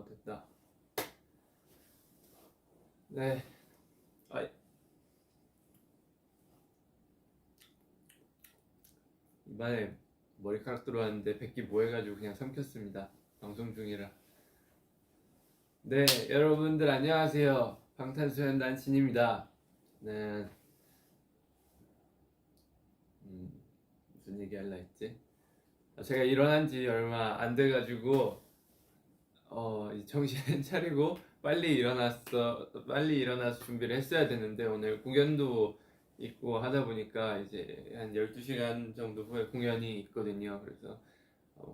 됐다. 네. 아, 이번에 머리카락 들어왔는데 뱉기 뭐해가지고 그냥 삼켰습니다. 방송 중이라. 네, 여러분들 안녕하세요. 방탄소년단 신입니다. 네. 무슨 얘기 할라 했지? 제가 일어난 지 얼마 안 돼가지고 정신 차리고 빨리 일어나서 준비를 했어야 되는데 오늘 공연도 있고 하다 보니까 이제 한 12시간 정도 후에 공연이 있거든요. 그래서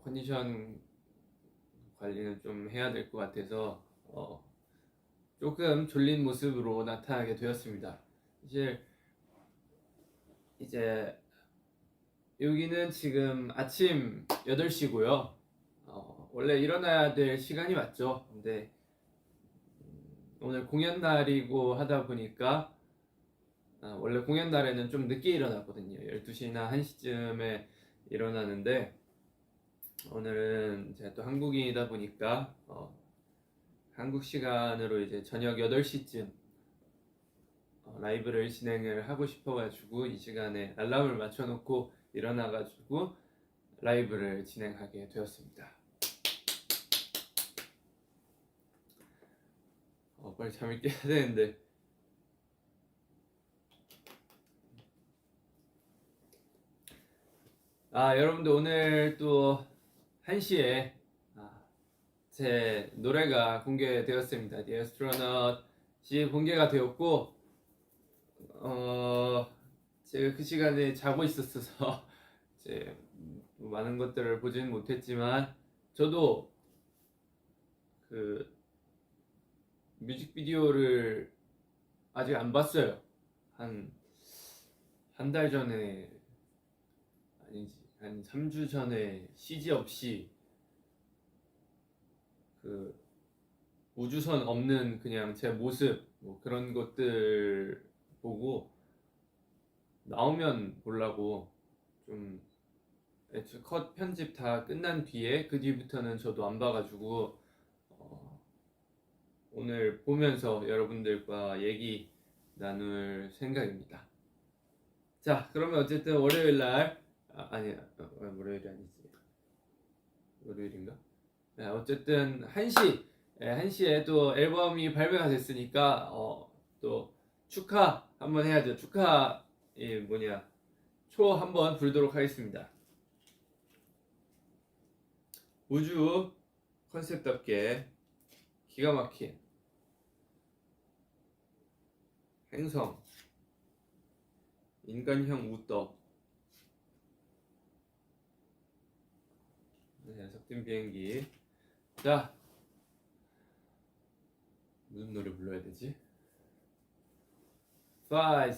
컨디션 관리는 좀 해야 될 것 같아서 조금 졸린 모습으로 나타나게 되었습니다. 사실 이제 여기는 지금 아침 8시고요. 원래 일어나야 될 시간이 맞죠. 근데 오늘 공연 날이고 하다 보니까 원래 공연 날에는 좀 늦게 일어나거든요. 12시나 1시쯤에 일어나는데 오늘은 제가 또 한국인이다 보니까 한국 시간으로 이제 저녁 8시쯤 라이브를 진행을 하고 싶어가지고 이 시간에 알람을 맞춰놓고 일어나가지고 라이브를 진행하게 되었습니다. 빨리 잠을 깨야 되는데 여러분들 오늘 또 1시에 제 노래가 공개되었습니다. The Astronaut이 공개가 되었고 제가 그 시간에 자고 있었어서 이제 많은 것들을 보지는 못했지만 저도 그 뮤직비디오를 아직 안 봤어요. 한 달 전에 아니지 한 3주 전에 CG 없이 그 우주선 없는 그냥 제 모습 뭐 그런 것들 보고 나오면 보려고 좀 컷 편집 다 끝난 뒤에 그 뒤부터는 저도 안 봐가지고 오늘 보면서 여러분들과 얘기 나눌 생각입니다. 자, 그러면 어쨌든 월요일날 월요일이 아니지 월요일인가? 네, 어쨌든 1시에 또 앨범이 발매가 됐으니까 또 축하 한번 해야죠. 축하 초 한번 불도록 하겠습니다. 우주 컨셉답게 기가 막힌 행성 인간형 우떡 석진 비행기. 자, 무슨 노래 불러야 되지? 5, 6,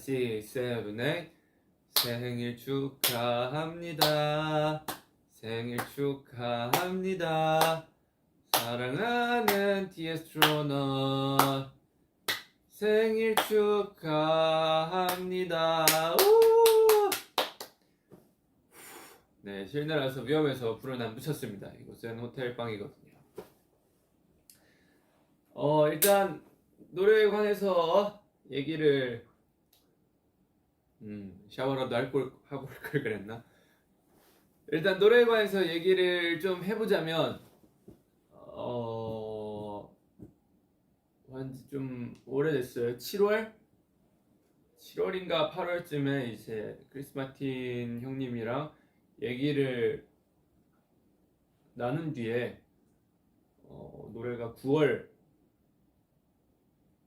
7, 8 생일 축하합니다. 생일 축하합니다. 사랑하는 The Astronaut 생일 축하합니다. 우! 네, 실내라서 위험해서 불은 안 붙였습니다. 이곳은 호텔 방이거든요. 일단 노래에 관해서 얘기를 샤워라도 하고 올 걸 그랬나? 일단 노래에 관해서 얘기를 좀 해보자면 한지 좀 오래됐어요. 7월인가 8월쯤에 이제 크리스 마틴 형님이랑 얘기를 나눈 뒤에 노래가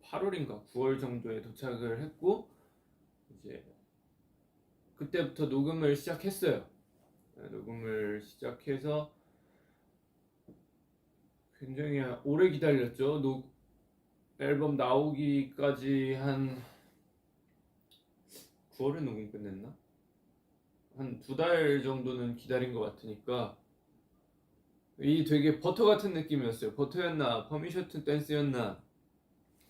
8월인가 9월 정도에 도착을 했고 이제 그때부터 녹음을 시작했어요. 녹음을 시작해서 굉장히 오래 기다렸죠. 앨범 나오기까지 한 9월에 녹음 끝냈나? 한 2달 정도는 기다린 것 같으니까 이 되게 버터 같은 느낌이었어요. 버터였나 퍼미션 투 댄스였나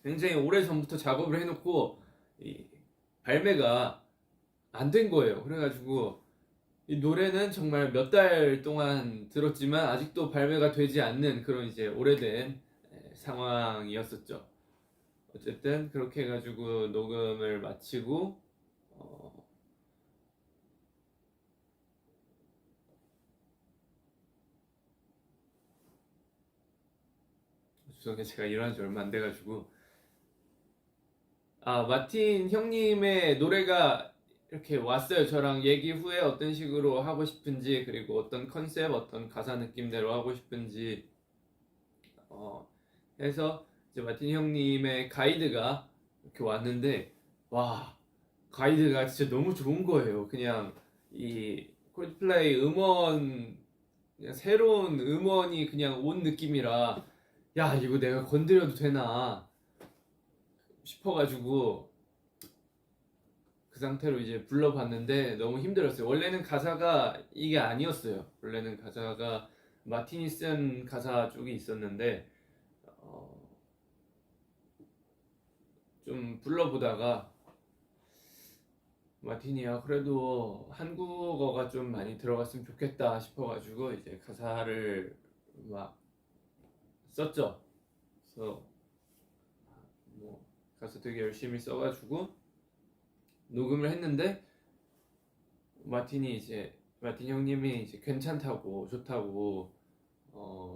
굉장히 오래전부터 작업을 해놓고 이 발매가 안 된 거예요. 그래가지고 이 노래는 정말 몇 달 동안 들었지만 아직도 발매가 되지 않는 그런 이제 오래된 상황이었었죠. 어쨌든 그렇게 해가지고 녹음을 마치고 죄송해요. 제가 일어난 지 얼마 안 돼가지고 마틴 형님의 노래가 이렇게 왔어요. 저랑 얘기 후에 어떤 식으로 하고 싶은지, 그리고 어떤 컨셉, 어떤 가사 느낌대로 하고 싶은지 해서 이제 마틴 형님의 가이드가 이렇게 왔는데, 와, 가이드가 진짜 너무 좋은 거예요. 그냥 이 콜드플레이 음원, 그냥 새로운 음원이 그냥 온 느낌이라, 야, 이거 내가 건드려도 되나 싶어가지고 그 상태로 이제 불러봤는데 너무 힘들었어요. 원래는 가사가 이게 아니었어요. 원래는 가사가 마틴이 쓴 가사 쪽이 있었는데 좀 불러보다가 마틴이야 그래도 한국어가 좀 많이 들어갔으면 좋겠다 싶어가지고 이제 가사를 막 썼죠. 그래서 뭐 가사 되게 열심히 써가지고 녹음을 했는데 마틴 형님이 이제 괜찮다고 좋다고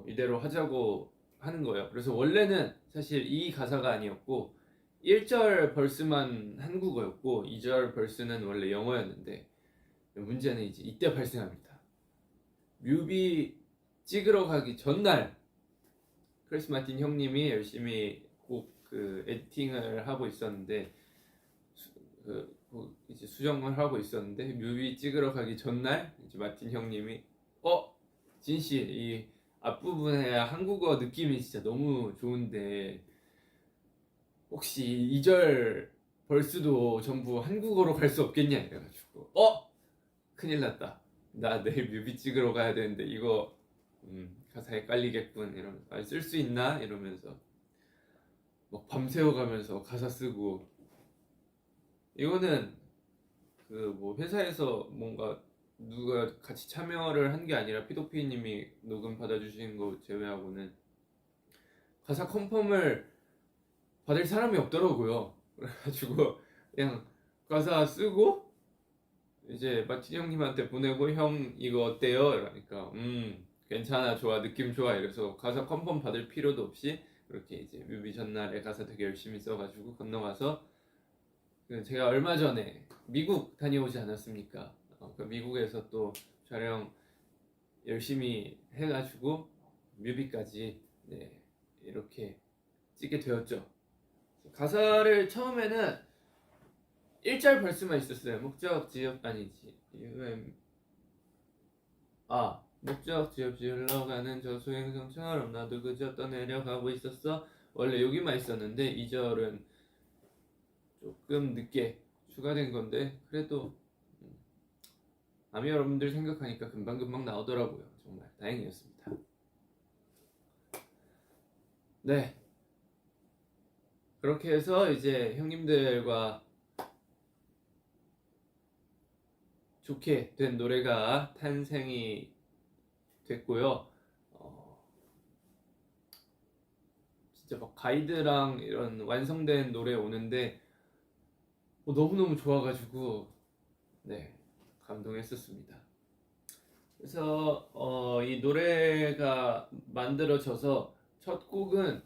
이대로 하자고 하는 거예요. 그래서 원래는 사실 이 가사가 아니었고 1절 벌스만 한국어였고 2절 벌스는 원래 영어였는데 문제는 이제 이때 발생합니다. 뮤비 찍으러 가기 전날 크리스 마틴 형님이 열심히 곡 그 에디팅을 하고 있었는데 이제 수정을 하고 있었는데 뮤비 찍으러 가기 전날 이제 마틴 형님이 진씨 이 앞부분에 한국어 느낌이 진짜 너무 좋은데 혹시 2절 벌스도 전부 한국어로 갈 수 없겠냐 이래가지고 큰일 났다. 나 내일 뮤비 찍으러 가야 되는데 이거 가사에 깔리겠군 이러면서 쓸 수 있나 이러면서 막 밤새워 가면서 가사 쓰고 이거는 그 뭐 회사에서 뭔가 누가 같이 참여를 한 게 아니라 피도피님이 녹음 받아주신 거 제외하고는 가사 컨펌을 받을 사람이 없더라고요. 그래가지고 그냥 가사 쓰고 이제 마틴 형님한테 보내고 형 이거 어때요? 이러니까 괜찮아 좋아 느낌 좋아 이래서 가사 컨펌 받을 필요도 없이 그렇게 이제 뮤비 전날에 가사 되게 열심히 써가지고 건너가서 제가 얼마 전에 미국 다녀오지 않았습니까? 그 미국에서 또 촬영 열심히 해가지고 뮤비까지 이렇게 찍게 되었죠. 가사를 처음에는 1절 벌스만 있었어요. 목적 지역 아니지 목적 지역 흘러가는 저 수행성처럼 나도 그저 떠내려가고 있었어. 원래 여기만 있었는데 2절은 조금 늦게 추가된 건데 그래도 아미 여러분들 생각하니까 금방금방 나오더라고요. 정말 다행이었습니다. 네, 그렇게 해서 이제 형님들과 좋게 된 노래가 탄생이 됐고요. 진짜 막 가이드랑 이런 완성된 노래 오는데 너무너무 좋아가지고 감동했었습니다. 그래서 이 노래가 만들어져서 첫 곡은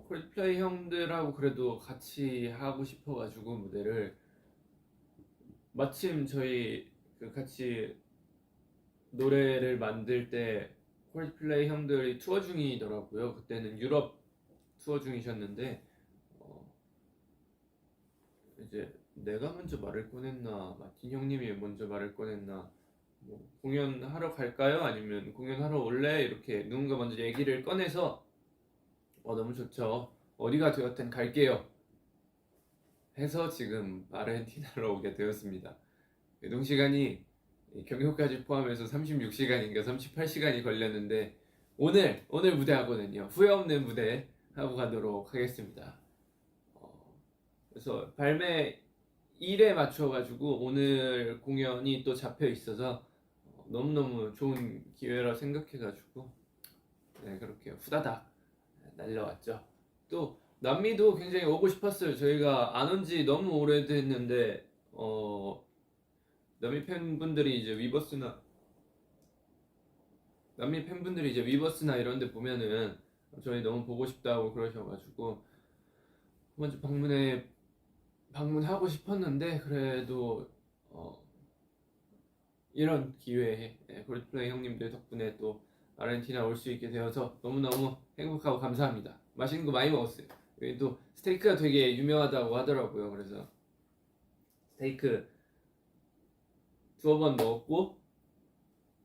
콜드플레이 형들하고 그래도 같이 하고 싶어가지고 무대를 마침 저희 같이 노래를 만들 때 콜드플레이 형들이 투어 중이더라고요. 그때는 유럽 투어 중이셨는데 이제 내가 먼저 말을 꺼냈나 마틴 형님이 먼저 말을 꺼냈나 뭐 공연하러 갈까요? 아니면 공연하러 올래? 이렇게 누군가 먼저 얘기를 꺼내서 너무 좋죠. 어디가 되었든 갈게요. 해서 지금 아르헨티나로 오게 되었습니다. 이동 시간이 경유까지 포함해서 36시간인가 38시간이 걸렸는데 오늘 무대 하거든요. 후회 없는 무대 하고 가도록 하겠습니다. 그래서 발매 일에 맞춰가지고 오늘 공연이 또 잡혀 있어서 너무너무 좋은 기회라 생각해가지고 네, 그렇게 후다닥 날려왔죠. 또 남미도 굉장히 오고 싶었어요. 저희가 안 온 지 너무 오래됐는데 남미 팬분들이 이제 위버스나 이런 데 보면은 저희 너무 보고 싶다고 그러셔가지고 먼저 방문하고 싶었는데 그래도 이런 기회에 콜드플레이 형님들 덕분에 또 아르헨티나 올 수 있게 되어서 너무너무 행복하고 감사합니다. 맛있는 거 많이 먹었어요. 여기 또 스테이크가 되게 유명하다고 하더라고요. 그래서 스테이크 두어 번 먹었고,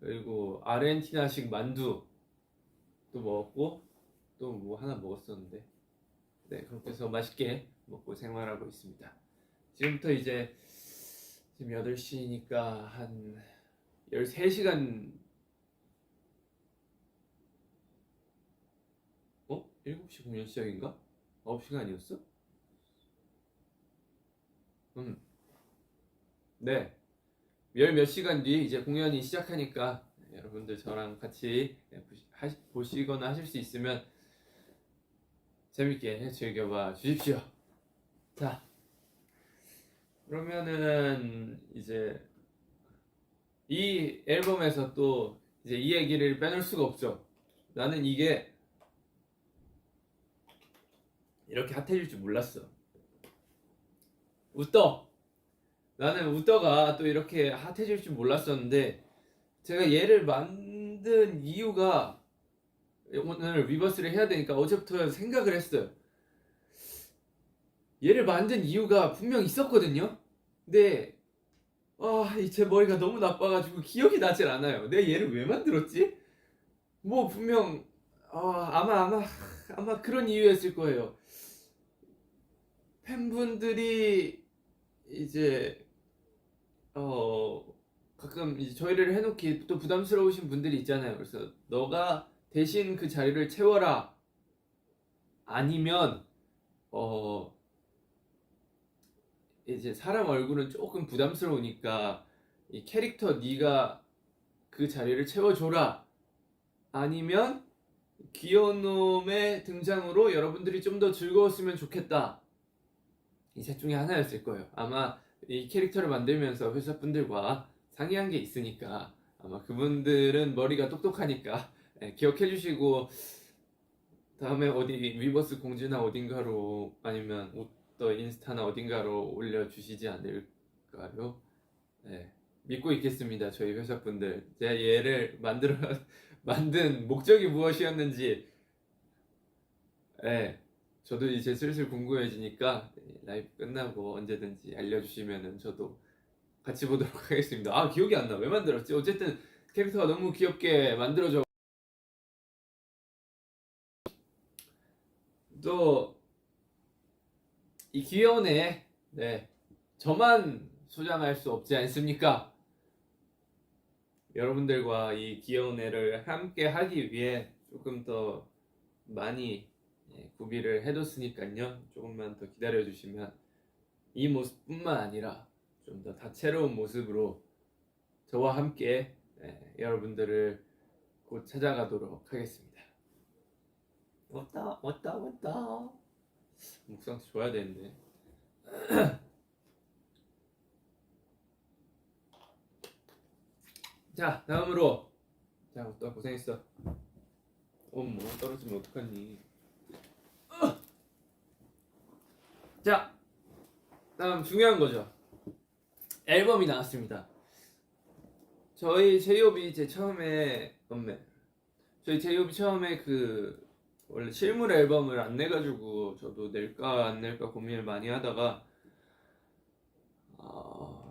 그리고 아르헨티나식 만두 또 먹었고, 또 뭐 하나 먹었었는데, 네, 그렇게 해서 맛있게 먹고 생활하고 있습니다. 지금부터 이제 지금 8시니까 한 13시간 7시 공연 시작인가? 9시가 아니었어? 네. 열 몇 시간 뒤에 이제 공연이 시작하니까 여러분들 저랑 같이 보시거나 하실 수 있으면 재밌게 즐겨봐 주십시오. 자, 그러면은 이제 이 앨범에서 또 이제 이 얘기를 빼놓을 수가 없죠. 나는 이게 이렇게 핫해질 줄 몰랐어. 웃더! 나는 웃더가 또 이렇게 핫해질 줄 몰랐었는데 제가 얘를 만든 이유가 오늘 리버스를 해야 되니까 어제부터 생각을 했어요. 얘를 만든 이유가 분명 있었거든요. 근데 제 머리가 너무 나빠가지고 기억이 나질 않아요. 내가 얘를 왜 만들었지? 뭐 분명 아마 그런 이유였을 거예요. 팬분들이 이제 가끔 이제 저희를 해놓기 또 부담스러우신 분들이 있잖아요. 그래서 너가 대신 그 자리를 채워라. 아니면 이제 사람 얼굴은 조금 부담스러우니까 이 캐릭터 네가 그 자리를 채워줘라. 아니면 귀여운 놈의 등장으로 여러분들이 좀 더 즐거웠으면 좋겠다. 이 셋 중에 하나였을 거예요. 아마 이 캐릭터를 만들면서 회사분들과 상의한 게 있으니까 아마 그분들은 머리가 똑똑하니까 기억해 주시고 다음에 어디 위버스 공지나 어딘가로 아니면 또 인스타나 어딘가로 올려주시지 않을까요? 네, 믿고 있겠습니다. 저희 회사분들. 제가 얘를 만든 목적이 무엇이었는지 저도 이제 슬슬 궁금해지니까 라이브 끝나고 언제든지 알려주시면은 저도 같이 보도록 하겠습니다. 기억이 안 나. 왜 만들었지? 어쨌든 캐릭터가 너무 귀엽게 만들어져. 또 이 귀여운 애, 저만 소장할 수 없지 않습니까? 여러분들과 이 귀여운 애를 함께 하기 위해 조금 더 많이 구비를 해뒀으니까요. 조금만 더 기다려주시면 이 모습뿐만 아니라 좀 더 다채로운 모습으로 저와 함께 여러분들을 곧 찾아가도록 하겠습니다. 왔다. 목 상태 좋아야 되는데. 자, 다음으로 왔다 고생했어. 뭐 떨어지면 어떡하니. 자, 다음 중요한 거죠. 앨범이 나왔습니다. 저희 제이홉이 처음에 그 원래 실물 앨범을 안 내가지고 저도 낼까 안 낼까 고민을 많이 하다가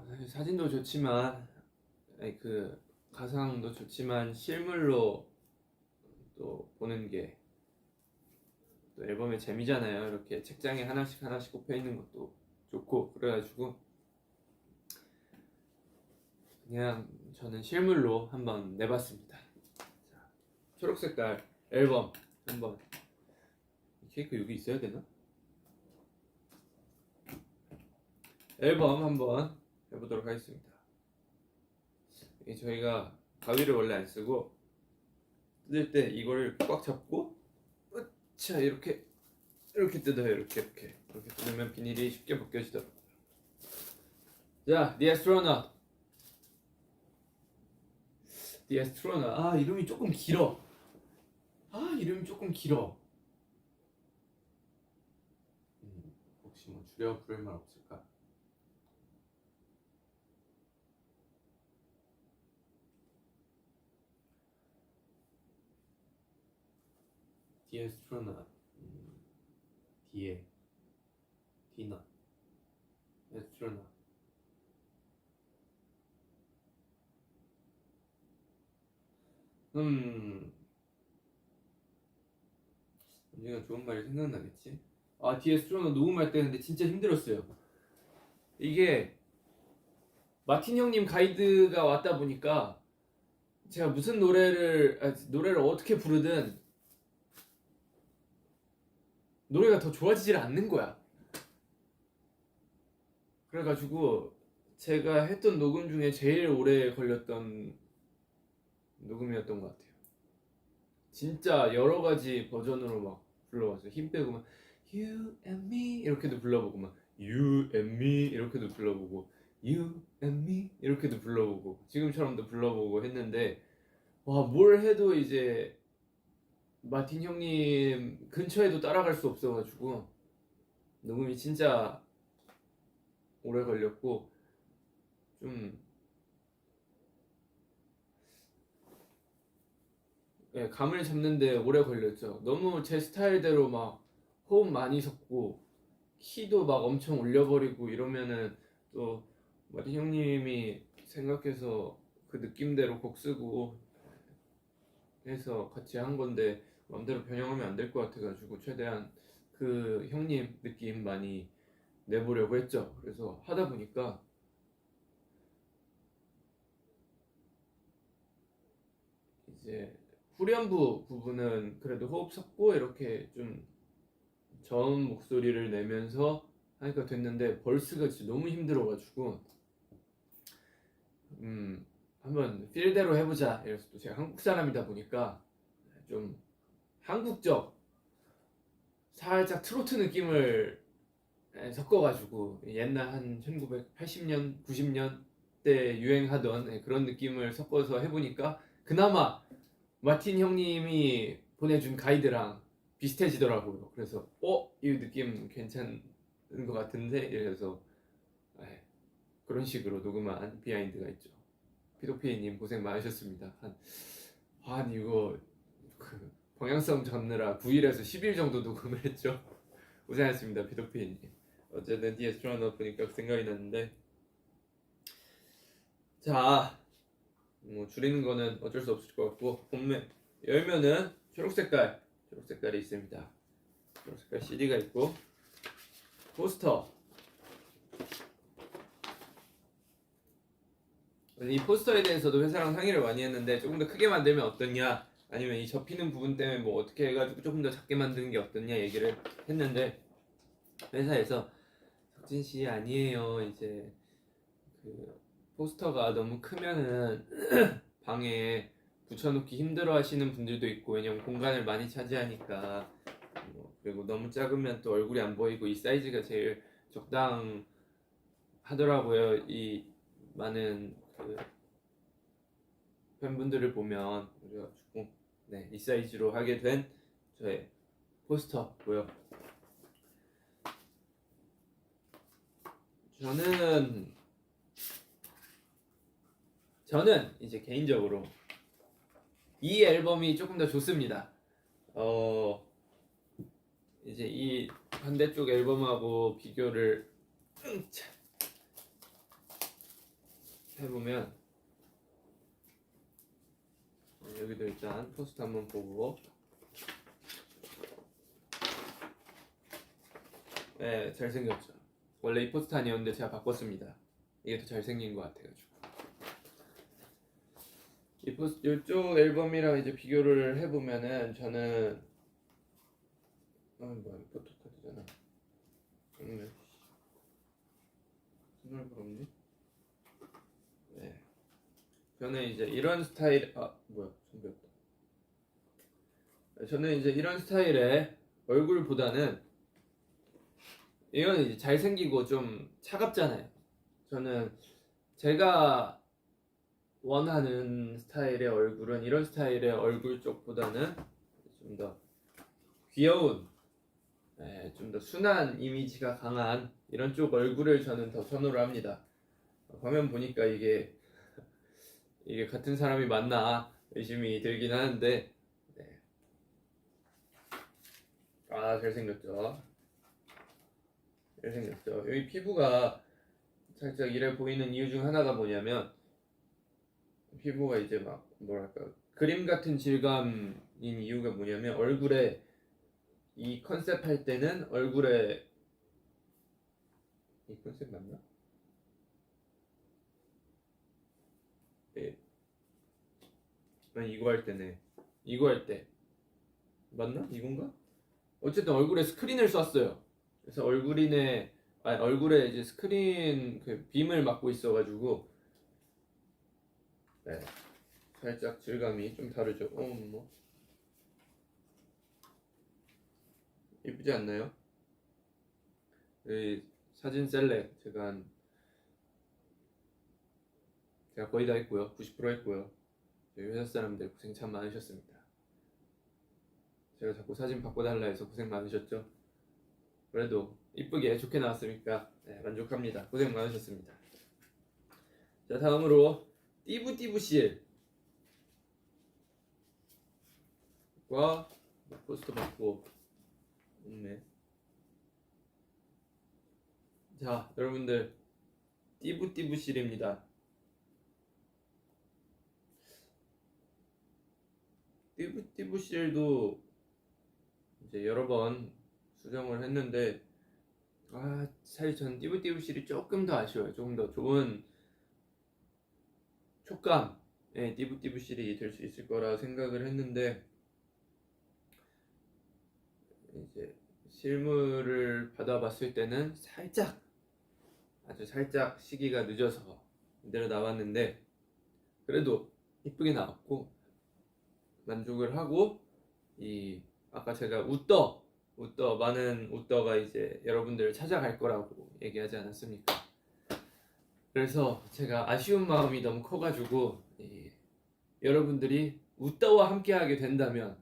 사실 사진도 좋지만 그 가상도 좋지만 실물로 또 보는 게 또 앨범의 재미잖아요. 이렇게 책장에 하나씩 꼽혀 있는 것도 좋고 그래가지고 그냥 저는 실물로 한번 내봤습니다. 자, 초록색깔 앨범 한번. 케이크 여기 있어야 되나? 앨범 한번 해보도록 하겠습니다. 저희가 가위를 원래 안 쓰고 뜯을 때 이거를 꽉 잡고 자 이렇게 뜯어요. 이렇게 뜯으면 비닐이 쉽게 벗겨지더라고요. 자, The Astronaut. The Astronaut. 아, 이름이 조금 길어. 혹시 뭐 줄여 부를 말 없을까? The Astronaut. 뒤에 디너. Astronaut. 언젠가 좋은 말이 생각나겠지? 아, The Astronaut 녹음할 때 근데 진짜 힘들었어요. 이게 마틴 형님 가이드가 왔다 보니까 제가 무슨 노래를 어떻게 부르든 노래가 더 좋아지질 않는 거야. 그래가지고 제가 했던 녹음 중에 제일 오래 걸렸던 녹음이었던 것 같아요. 진짜 여러 가지 버전으로 막 불러봤어요. 힘 빼고 막 You and me 이렇게도 불러보고 막 You and me 이렇게도 불러보고 You and me 이렇게도 불러보고 지금처럼도 불러보고 했는데 와, 뭘 해도 이제 마틴 형님 근처에도 따라갈 수 없어가지고 녹음이 진짜 오래 걸렸고 좀 예, 감을 잡는데 오래 걸렸죠. 너무 제 스타일대로 막 호흡 많이 섞고 키도 막 엄청 올려버리고 이러면은 또 마틴 형님이 생각해서 그 느낌대로 곡 쓰고 해서 같이 한 건데 마음대로 변형하면 안 될 것 같아가지고 최대한 그 형님 느낌 많이 내보려고 했죠. 그래서 하다 보니까 이제 후렴부 부분은 그래도 호흡 섞고 이렇게 좀 저음 목소리를 내면서 하니까 됐는데 벌스가 진짜 너무 힘들어가지고 한번 필대로 해보자 이래서 또 제가 한국 사람이다 보니까 좀 한국적 살짝 트로트 느낌을 섞어가지고 옛날 한 1980년, 90년 때 유행하던 그런 느낌을 섞어서 해보니까 그나마 마틴 형님이 보내준 가이드랑 비슷해지더라고요. 그래서 이 느낌 괜찮은 것 같은데 이래서 그런 식으로 녹음한 비하인드가 있죠. 피도피님 고생 많으셨습니다. 한 이거 그 방향성 잡느라 9일에서 10일 정도 녹음을 했죠. 고생하셨습니다, 피도피님. 어쨌든 뒤에 스트라노 보니까 생각이 났는데 자, 뭐 줄이는 거는 어쩔 수 없을 것 같고 본면 열면은 초록 색깔이 있습니다. 초록 색깔 CD가 있고 포스터. 이 포스터에 대해서도 회사랑 상의를 많이 했는데 조금 더 크게 만들면 어떻냐, 아니면 이 접히는 부분 때문에 뭐 어떻게 해가지고 조금 더 작게 만드는 게 어떻냐 얘기를 했는데 회사에서 석진 씨 아니에요. 이제 그 포스터가 너무 크면은 방에 붙여놓기 힘들어 하시는 분들도 있고, 왜냐면 공간을 많이 차지하니까. 그리고 너무 작으면 또 얼굴이 안 보이고 이 사이즈가 제일 적당하더라고요. 이 많은 그 팬분들을 보면. 그래가지고 네, 이 사이즈로 하게 된 저의 포스터고요. 저는 이제 개인적으로 이 앨범이 조금 더 좋습니다. 이제 이 반대쪽 앨범하고 비교를 해보면 여기도 일단 포스터 한번 보고 네, 잘생겼죠. 원래 이 포스터 아니었는데 제가 바꿨습니다. 이게 더 잘생긴 것 같아가지고. 이쪽 앨범이랑 이제 비교를 해보면은 저는 뭐야, 포토카드잖아. 정말 부럽니? 네. 저는 이제 이런 스타일 뭐야, 준비했다. 저는 이제 이런 스타일의 얼굴보다는 이건 이제 잘생기고 좀 차갑잖아요. 저는 제가 원하는 스타일의 얼굴은 이런 스타일의 얼굴 쪽보다는 좀 더 귀여운, 좀 더 순한 이미지가 강한 이런 쪽 얼굴을 저는 더 선호를 합니다. 화면 보니까 이게 같은 사람이 맞나 의심이 들긴 하는데, 네. 아, 잘생겼죠. 여기 피부가 살짝 이래 보이는 이유 중 하나가 뭐냐면, 피부가 이제 막 뭐랄까 그림 같은 질감인 이유가 뭐냐면, 얼굴에 이 컨셉 할 때는 얼굴에 이 컨셉 맞나? 예. 아니, 이거 할 때네. 이거 할 때 맞나? 이건가? 어쨌든 얼굴에 스크린을 쐈어요. 그래서 얼굴에 이제 스크린 그 빔을 맞고 있어가지고, 네, 살짝 질감이 좀 다르죠. 뭐 이쁘지 않나요? 이 사진 셀렉 제가 거의 다 했고요. 90% 했고요. 저희 회사 사람들 고생 참 많으셨습니다. 제가 자꾸 사진 바꿔달라 해서 고생 많으셨죠? 그래도 이쁘게 좋게 나왔으니까, 네, 만족합니다. 고생 많으셨습니다. 자, 다음으로 띠부띠부실과 포스터 받고 없네. 자, 여러분들 띠부띠부실입니다. 띠부띠부실도 이제 여러 번 수정을 했는데, 사실 저는 띠부띠부실이 조금 더 아쉬워요. 조금 더 좋은 촉감의 띠부띠부실이 될 수 있을 거라 생각을 했는데, 이제 실물을 받아봤을 때는 아주 살짝 시기가 늦어서 이대로 나왔는데, 그래도 이쁘게 나왔고 만족을 하고, 아까 제가 많은 웃더가 이제 여러분들을 찾아갈 거라고 얘기하지 않았습니까? 그래서 제가 아쉬운 마음이 너무 커가지고, 여러분들이 웃더와 함께하게 된다면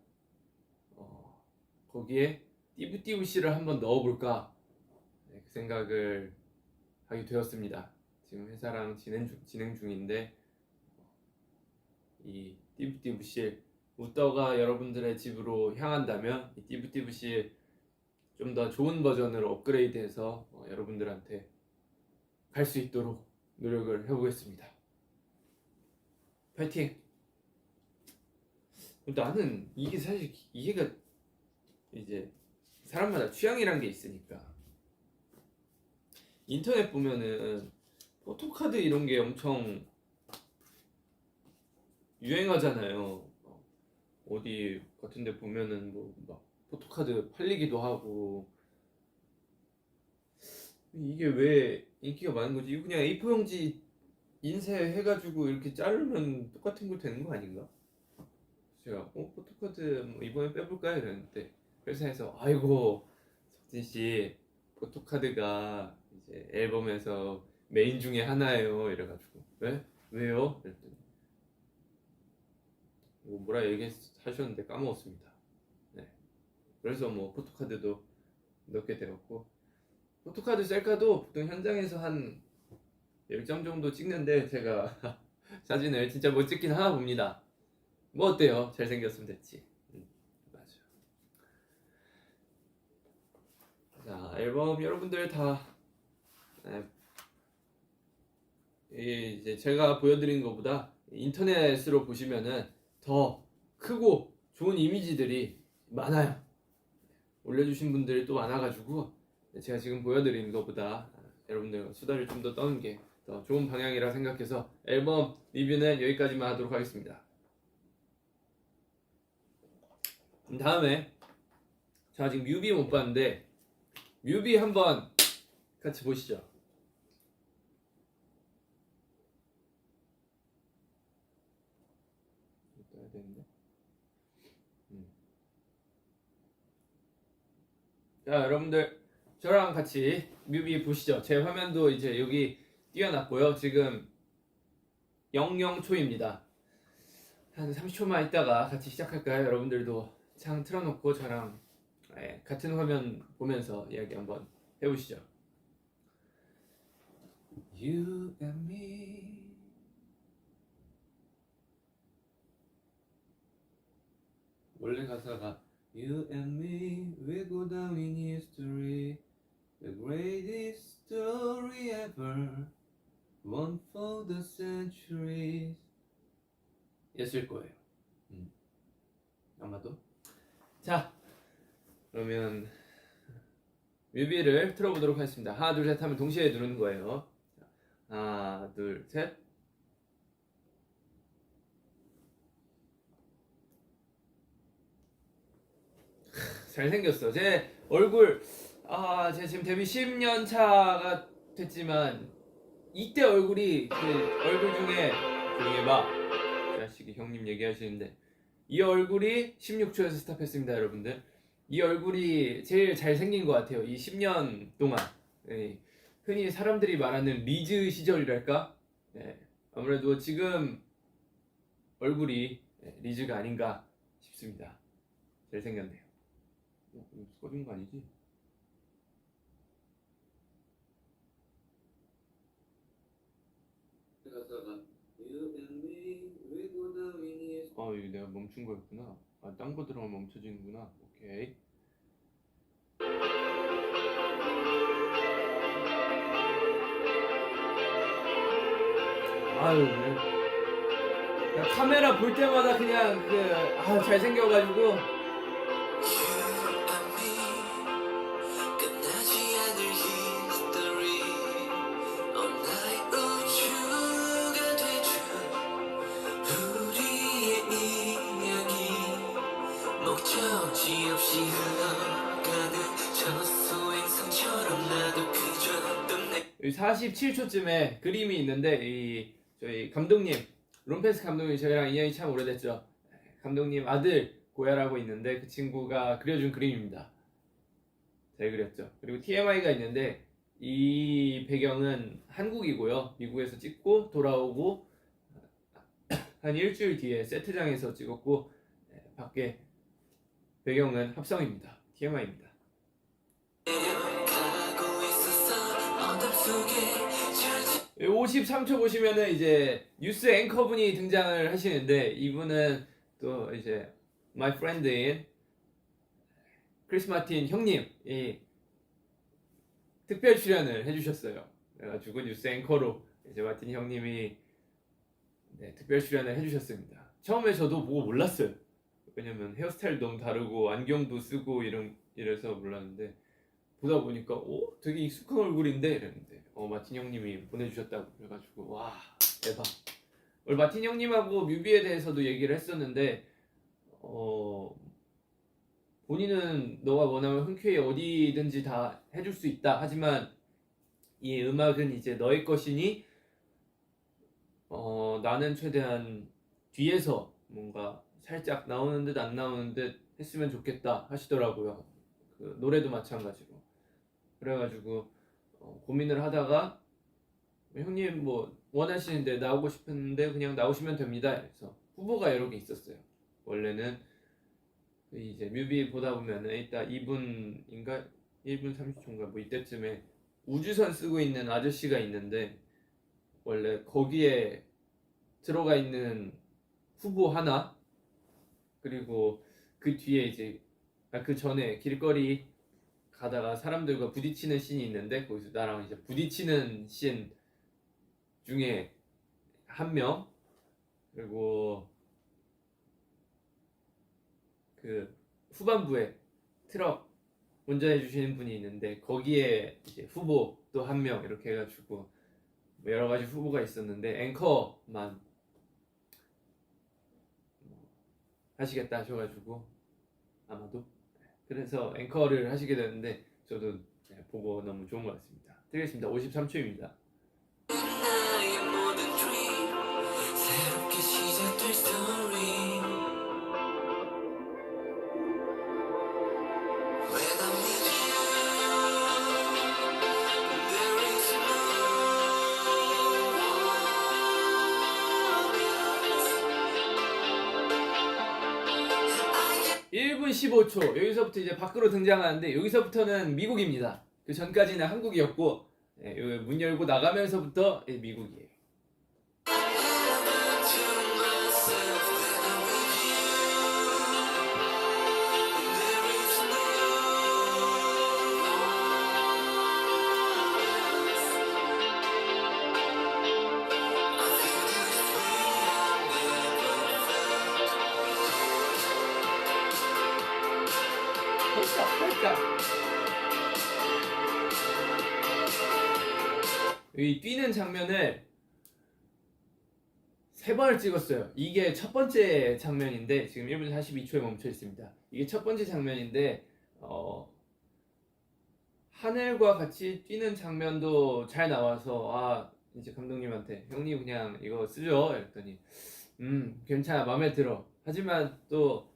거기에 띠부띠부씨를 한번 넣어볼까, 그 생각을 하게 되었습니다. 지금 회사랑 진행 중인데, 이 띠부띠부씨 웃더가 여러분들의 집으로 향한다면 이 띠부띠부씨 좀 더 좋은 버전으로 업그레이드해서 여러분들한테 갈 수 있도록 노력을 해보겠습니다. 파이팅! 나는 이게 사실 이해가 이제 사람마다 취향이란 게 있으니까, 인터넷 보면은 포토카드 이런 게 엄청 유행하잖아요. 어디 같은 데 보면은 뭐 막 포토카드 팔리기도 하고, 이게 왜 인기가 많은 거지? 이거 그냥 A4 용지 인쇄해가지고 이렇게 자르면 똑같은 거 되는 거 아닌가? 제가 포토카드 뭐 이번에 빼볼까요? 이랬는데 회사에서, 아이고 석진씨, 포토카드가 이제 앨범에서 메인 중에 하나예요 이래가지고, 왜? 왜요? 그랬더니 뭐라 얘기하셨는데 까먹었습니다. 네. 그래서 뭐 포토카드도 넣게 되었고, 포토카드 셀카도 보통 현장에서 한 10장 정도 찍는데 제가 사진을 진짜 못 찍긴 하나 봅니다. 뭐 어때요? 잘생겼으면 됐지. 맞아. 자, 앨범 여러분들 다, 네, 이제 제가 보여드린 것보다 인터넷으로 보시면은 더 크고 좋은 이미지들이 많아요. 올려주신 분들이 또 많아가지고 제가 지금 보여드린 것보다 여러분들과 수다를 좀 더 떠는 게 더 좋은 방향이라 생각해서 앨범 리뷰는 여기까지만 하도록 하겠습니다. 다음에 제가 지금 뮤비 못 봤는데 뮤비 한번 같이 보시죠. 떠야 되는데. 자, 여러분들 저랑 같이 뮤비 보시죠. 제 화면도 이제 여기 띄워놨고요. 지금 00초입니다. 한 30초만 있다가 같이 시작할까요? 여러분들도 창 틀어놓고 저랑 같은 화면 보면서 이야기 한번 해보시죠. You and me. 원래 가사가 You and me, we go down in history, the greatest story ever, one for the centuries. 였을 거예요. 아마도. 자, 그러면 뮤비를 틀어보도록 하겠습니다. 하나, 둘, 셋 하면 동시에 누르는 거예요. 하나, 둘, 셋. 잘생겼어. 제 얼굴, 제가 지금 데뷔 10년 차가 됐지만 이때 얼굴이 그 얼굴 중에 조용히 해봐. 자식이 형님 얘기하시는데 이 얼굴이 16초에서 스탑했습니다, 여러분들. 이 얼굴이 제일 잘생긴 것 같아요. 이 10년 동안. 흔히 사람들이 말하는 리즈 시절이랄까? 아무래도 지금 얼굴이 리즈가 아닌가 싶습니다. 잘생겼네요. 꺼진 거 아니지? 이거 내가 멈춘 거였구나. 딴 거 들어가면 멈춰지는구나. 오케이. 그냥 카메라 볼 때마다 그냥 잘생겨가지고. 여기 47초쯤에 그림이 있는데 저희 감독님 롬페스 감독님 저희랑 인연이 참 오래됐죠. 감독님 아들 고야라고 있는데 그 친구가 그려준 그림입니다. 잘 그렸죠. 그리고 TMI가 있는데 이 배경은 한국이고요. 미국에서 찍고 돌아오고 한 일주일 뒤에 세트장에서 찍었고 밖에 배경은 합성입니다. TMI입니다. 53초 보시면은 이제 뉴스 앵커분이 등장을 하시는데 이분은 또 이제 my friend인 크리스 마틴 형님이 특별 출연을 해주셨어요. 그래가지고 뉴스 앵커로 이제 마틴 형님이 특별 출연을 해주셨습니다. 처음에 저도 보고 몰랐어요. 왜냐면 헤어스타일도 너무 다르고 안경도 쓰고 이래서 몰랐는데 보다 보니까 되게 익숙한 얼굴인데 이랬는데 마틴 형님이 보내주셨다고 그래가지고 와 대박. 오늘 마틴 형님하고 뮤비에 대해서도 얘기를 했었는데 본인은 너가 원하면 흔쾌히 어디든지 다 해줄 수 있다. 하지만 이 음악은 이제 너의 것이니 나는 최대한 뒤에서 뭔가 살짝 나오는 듯 안 나오는 듯 했으면 좋겠다 하시더라고요. 그 노래도 마찬가지로. 그래가지고 고민을 하다가 형님 뭐 원하시는데 나오고 싶은데 그냥 나오시면 됩니다. 그래서 후보가 여러 개 있었어요. 원래는 이제 뮤비 보다 보면은 일단 2분인가 1분 30초인가 뭐 이때쯤에 우주선 쓰고 있는 아저씨가 있는데 원래 거기에 들어가 있는 후보 하나 그리고 그 뒤에 이제 그 전에 길거리 가다가 사람들과 부딪히는 씬이 있는데 거기서 나랑 이제 부딪히는 씬 중에 한 명 그리고 그 후반부에 트럭 운전해 주시는 분이 있는데 거기에 이제 후보 또 한 명 이렇게 해가지고 여러 가지 후보가 있었는데 앵커만 하시겠다 하셔가지고 아마도 그래서 앵커를 하시게 됐는데 저도 보고 너무 좋은 것 같습니다. 드리겠습니다. 53초입니다. 1분 15초 여기서부터 이제 밖으로 등장하는데 여기서부터는 미국입니다. 그 전까지는 한국이었고 문 열고 나가면서부터 미국이에요. 헐까. 이 뛰는 장면을 3번을 찍었어요. 이게 첫 번째 장면인데 지금 1분 42초에 멈춰 있습니다. 이게 첫 번째 장면인데 하늘과 같이 뛰는 장면도 잘 나와서 이제 감독님한테 형님 그냥 이거 쓰죠 이랬더니 괜찮아 마음에 들어. 하지만 또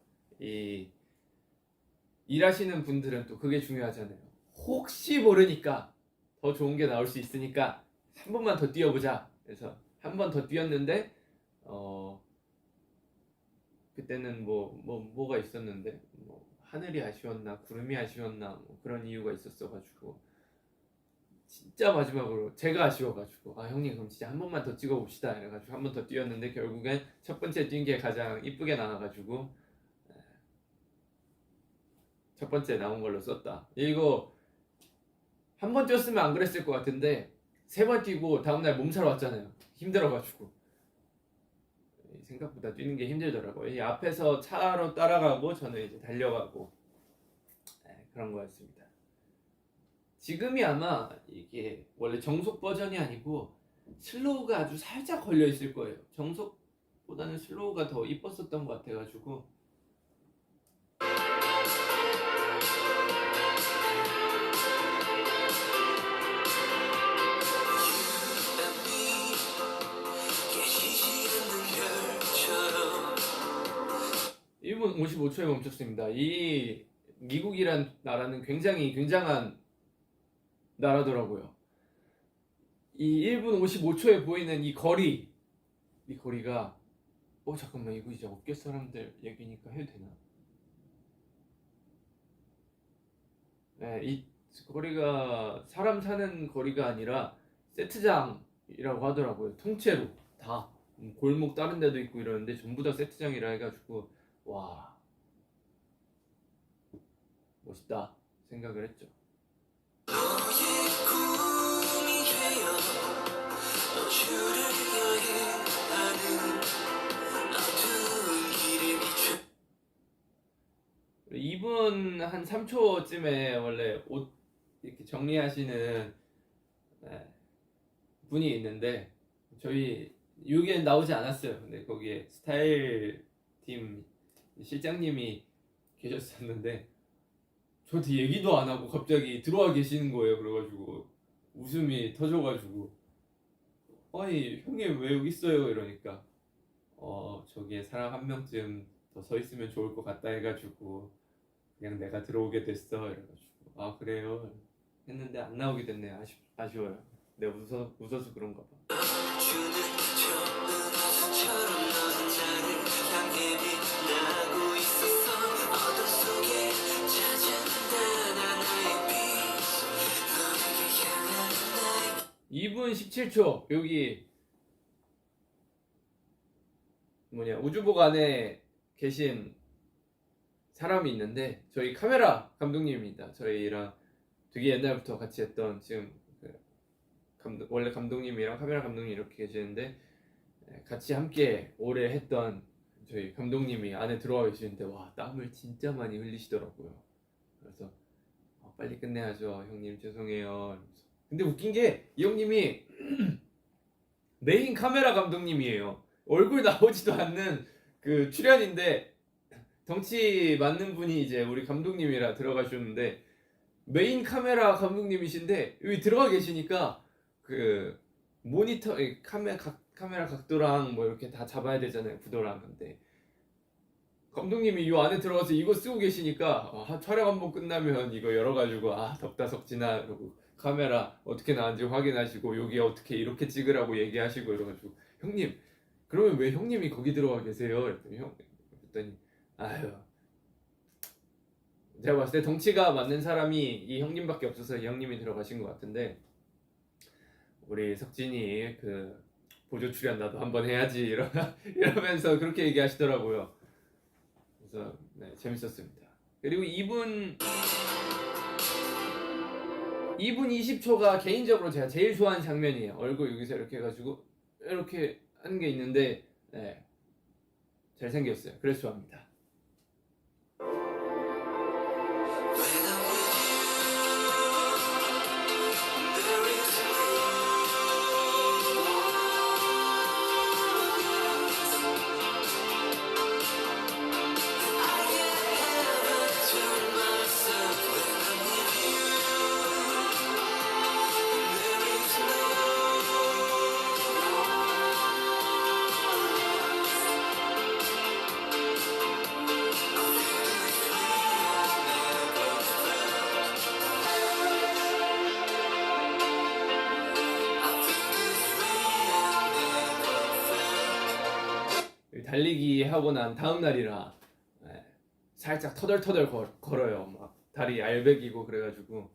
일하시는 분들은 또 그게 중요하잖아요. 혹시 모르니까 더 좋은 게 나올 수 있으니까 한 번만 더 뛰어보자. 그래서 한 번 더 뛰었는데 그때는 뭐가 있었는데 하늘이 아쉬웠나 구름이 아쉬웠나 그런 이유가 있었어가지고 진짜 마지막으로 제가 아쉬워가지고 형님 그럼 진짜 한 번만 더 찍어봅시다 이래가지고 한 번 더 뛰었는데 결국엔 첫 번째 뛴 게 가장 이쁘게 나와가지고 첫 번째 나온 걸로 썼다. 이거 한 번 뛰었으면 안 그랬을 것 같은데 3번 뛰고 다음날 몸살 왔잖아요. 힘들어가지고 생각보다 뛰는 게 힘들더라고요. 이 앞에서 차로 따라가고 저는 이제 달려가고 그런 거였습니다. 지금이 아마 이게 원래 정속 버전이 아니고 슬로우가 아주 살짝 걸려 있을 거예요. 정속보다는 슬로우가 더 이뻤었던 것 같아가지고 (1분 55초에) 멈췄습니다. 이 미국이란 나라는 굉장히 굉장한 나라더라고요. 이 1분 55초에 보이는 이 거리가 잠깐만 이거 이제 업계 사람들 얘기니까 해도 되나? 네, 이 거리가 사람 사는 거리가 아니라 세트장이라고 하더라고요. 통째로 다 골목 다른 데도 있고 이러는데 전부 다 세트장이라 해가지고 와 멋있다 생각을 했죠. (2분) 한 3초쯤에 원래 옷 이렇게 정리하시는 분이 있는데 저희 여기에 나오지 않았어요. 근데 거기에 스타일 팀 실장님이 계셨었는데 저한테 얘기도 안 하고 갑자기 들어와 계시는 거예요. 그래가지고 웃음이 터져가지고 아니 형님 왜 여기 있어요? 이러니까 저기에 사람 한 명쯤 더 서 있으면 좋을 것 같다 해가지고 그냥 내가 들어오게 됐어 이래가지고 그래요 했는데 안 나오게 됐네. 아쉬워요. 내가 웃어서 그런가 봐. (2분 17초) 여기 우주복 안에 계신 사람이 있는데 저희 카메라 감독님입니다. 저희랑 되게 옛날부터 같이 했던 지금 원래 감독님이랑 카메라 감독님 이렇게 계시는데 같이 함께 오래 했던 저희 감독님이 안에 들어와 계시는데 와 땀을 진짜 많이 흘리시더라고요. 그래서 빨리 끝내야죠 형님 죄송해요. 근데 웃긴 게 이 형님이 메인 카메라 감독님이에요. 얼굴 나오지도 않는 그 출연인데 덩치 맞는 분이 이제 우리 감독님이라 들어가셨는데 메인 카메라 감독님이신데 여기 들어가 계시니까 그 모니터 카메라 각도랑 이렇게 다 잡아야 되잖아요. 구도랑. 근데 감독님이 이 안에 들어가서 이거 쓰고 계시니까 촬영 한번 끝나면 이거 열어가지고 덥다 석진아 이러고 카메라 어떻게 나왔는지 확인하시고 여기 어떻게 이렇게 찍으라고 얘기하시고 이래가지고 형님 그러면 왜 형님이 거기 들어가 계세요? 그랬더니 아유 제가 봤을 때 덩치가 맞는 사람이 이 형님밖에 없어서 이 형님이 들어가신 것 같은데, 우리 석진이 그 보조 출연 나도 한번 해야지 이러면서 그렇게 얘기하시더라고요. 그래서 네, 재밌었습니다. 그리고 2분 20초가 개인적으로 제가 제일 좋아하는 장면이에요. 얼굴 여기서 이렇게 해가지고 이렇게 하는 게 있는데, 네, 잘생겼어요. 그래서 좋아합니다. 달리기 하고 난 다음 날이라, 네, 살짝 터덜터덜 걸어요. 막 다리 알배기고 그래가지고.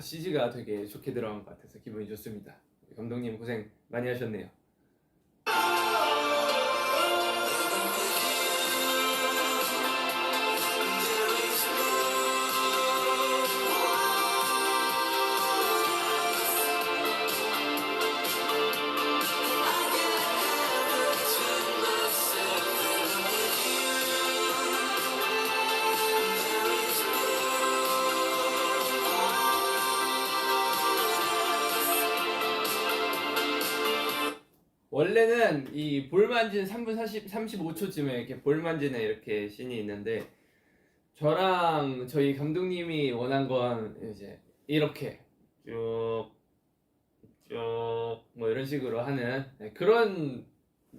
CG가 되게 좋게 들어간 것 같아서 기분이 좋습니다. 감독님 고생 많이 하셨네요. 원래는 이 볼 만지는 3분 35초쯤에 이렇게 볼 만지는 이렇게 씬이 있는데, 저랑 저희 감독님이 원한 건 이제 이렇게 쭉 뭐 이런 식으로 하는, 네, 그런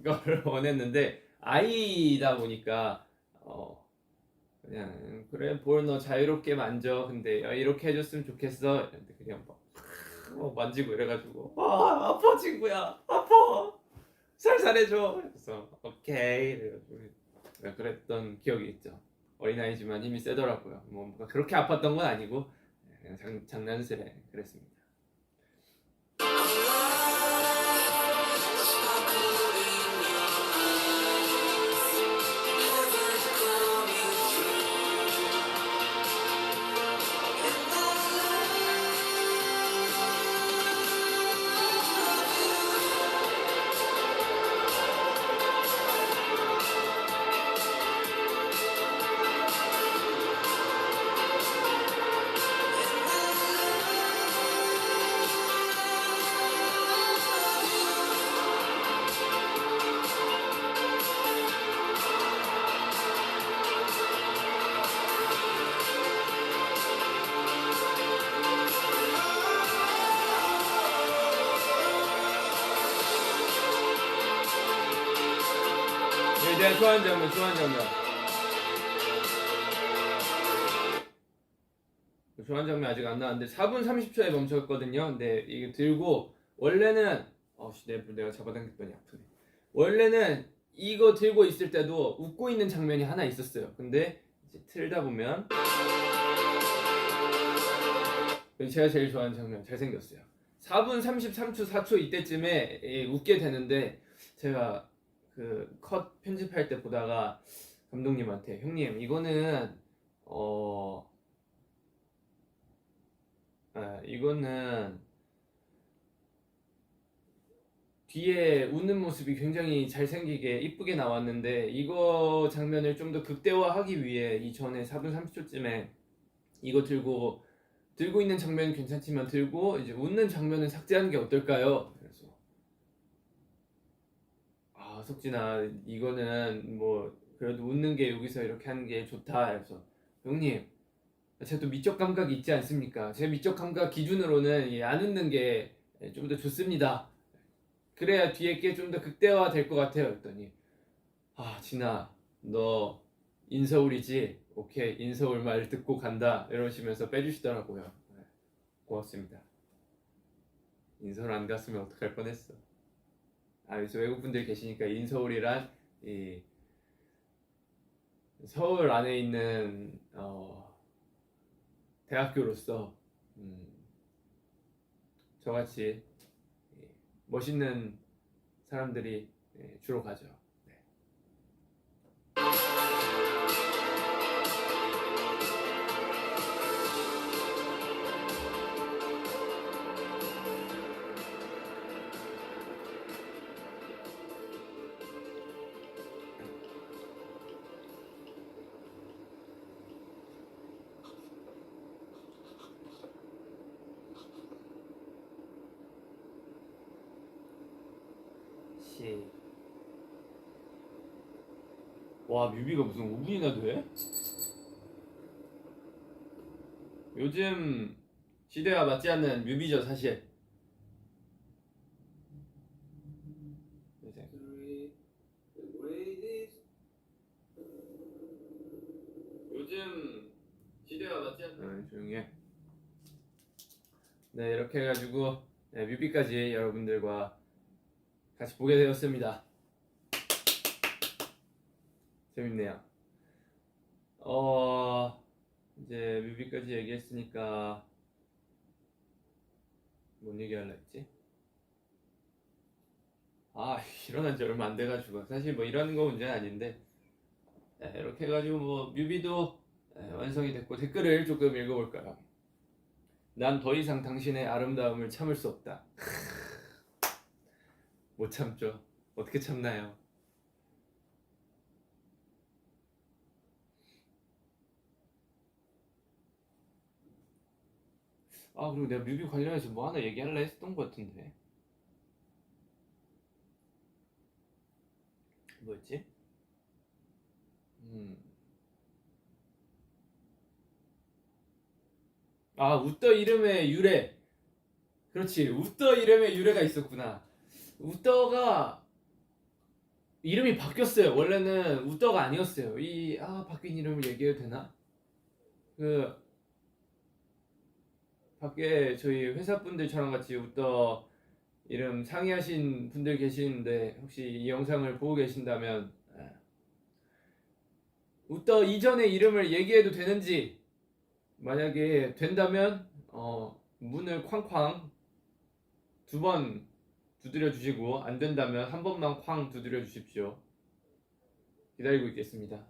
거를 원했는데, 아이다 보니까 그냥 그래 볼 너 자유롭게 만져, 근데 이렇게 해줬으면 좋겠어, 이랬는데 그냥 막 만지고 이래가지고 아파 친구야, 아파, 살살해줘. 그래서 오케이 이래가지고 그랬던 기억이 있죠. 어린아이지만 힘이 세더라고요. 뭐 그렇게 아팠던 건 아니고 그냥 장난스레 그랬습니다. 내가 좋아하는 장면. 좋아하는 장면 아직 안 나왔는데 4분 30초에 멈췄거든요. 근데 이게 들고, 원래는 내가 잡아당겼더니 아프네. 원래는 이거 들고 있을 때도 웃고 있는 장면이 하나 있었어요. 근데 이제 틀다 보면 제가 제일 좋아하는 장면, 잘생겼어요. 4분 33초 4초 이때쯤에 웃게 되는데, 제가 그 컷 편집할 때 보다가 감독님한테, 형님 이거는 이거는 뒤에 웃는 모습이 굉장히 잘생기게 이쁘게 나왔는데, 이거 장면을 좀 더 극대화하기 위해 이전에 4분 30초쯤에 이거 들고 있는 장면은 괜찮지만 들고 이제 웃는 장면은 삭제하는 게 어떨까요? 그래서 석진아, 이거는 뭐 그래도 웃는 게 여기서 이렇게 하는 게 좋다. 그래서 형님, 제가 또 미적 감각이 있지 않습니까? 제 미적 감각 기준으로는 안 웃는 게 좀 더 좋습니다. 그래야 뒤에 게 좀 더 극대화 될 것 같아요. 했더니 진아, 너 인서울이지? 오케이, 인서울 말 듣고 간다 이러시면서 빼주시더라고요. 고맙습니다. 인서울 안 갔으면 어떡할 뻔했어. 그래서 외국분들 계시니까 인서울이란 이 서울 안에 있는 대학교로서 저같이 멋있는 사람들이 주로 가죠. 네. 와, 뮤비가 무슨 5분이나 돼? 요즘 시대와 맞지 않는 뮤비죠, 사실. 요즘 시대와 맞지 않는 조용히 해. 네, 이렇게 해가지고 뮤비까지 여러분들과 같이 보게 되었습니다. 재밌네요. 이제 뮤비까지 얘기했으니까 뭔 얘기하려 했지? 일어난 지 얼마 안 돼가지고 사실 뭐 이러는 거 문제는 아닌데 이렇게 해가지고 뭐 뮤비도 완성이 됐고 댓글을 조금 읽어볼까요? 난 더 이상 당신의 아름다움을 참을 수 없다. 못 참죠. 어떻게 참나요? 그리고 내가 뮤비 관련해서 뭐 하나 얘기하려 했었던 것 같은데 뭐였지? 웃더 이름의 유래. 그렇지, 웃더 이름의 유래가 있었구나. 웃더가 이름이 바뀌었어요. 원래는 웃더가 아니었어요. 바뀐 이름을 얘기해도 되나? 그 밖에 저희 회사 분들 저랑 같이 웃더 이름 상의하신 분들 계시는데 혹시 이 영상을 보고 계신다면 웃더 이전의 이름을 얘기해도 되는지, 만약에 된다면 문을 쾅쾅 2번 두드려 주시고, 안 된다면 한 번만 쾅 두드려 주십시오. 기다리고 있겠습니다.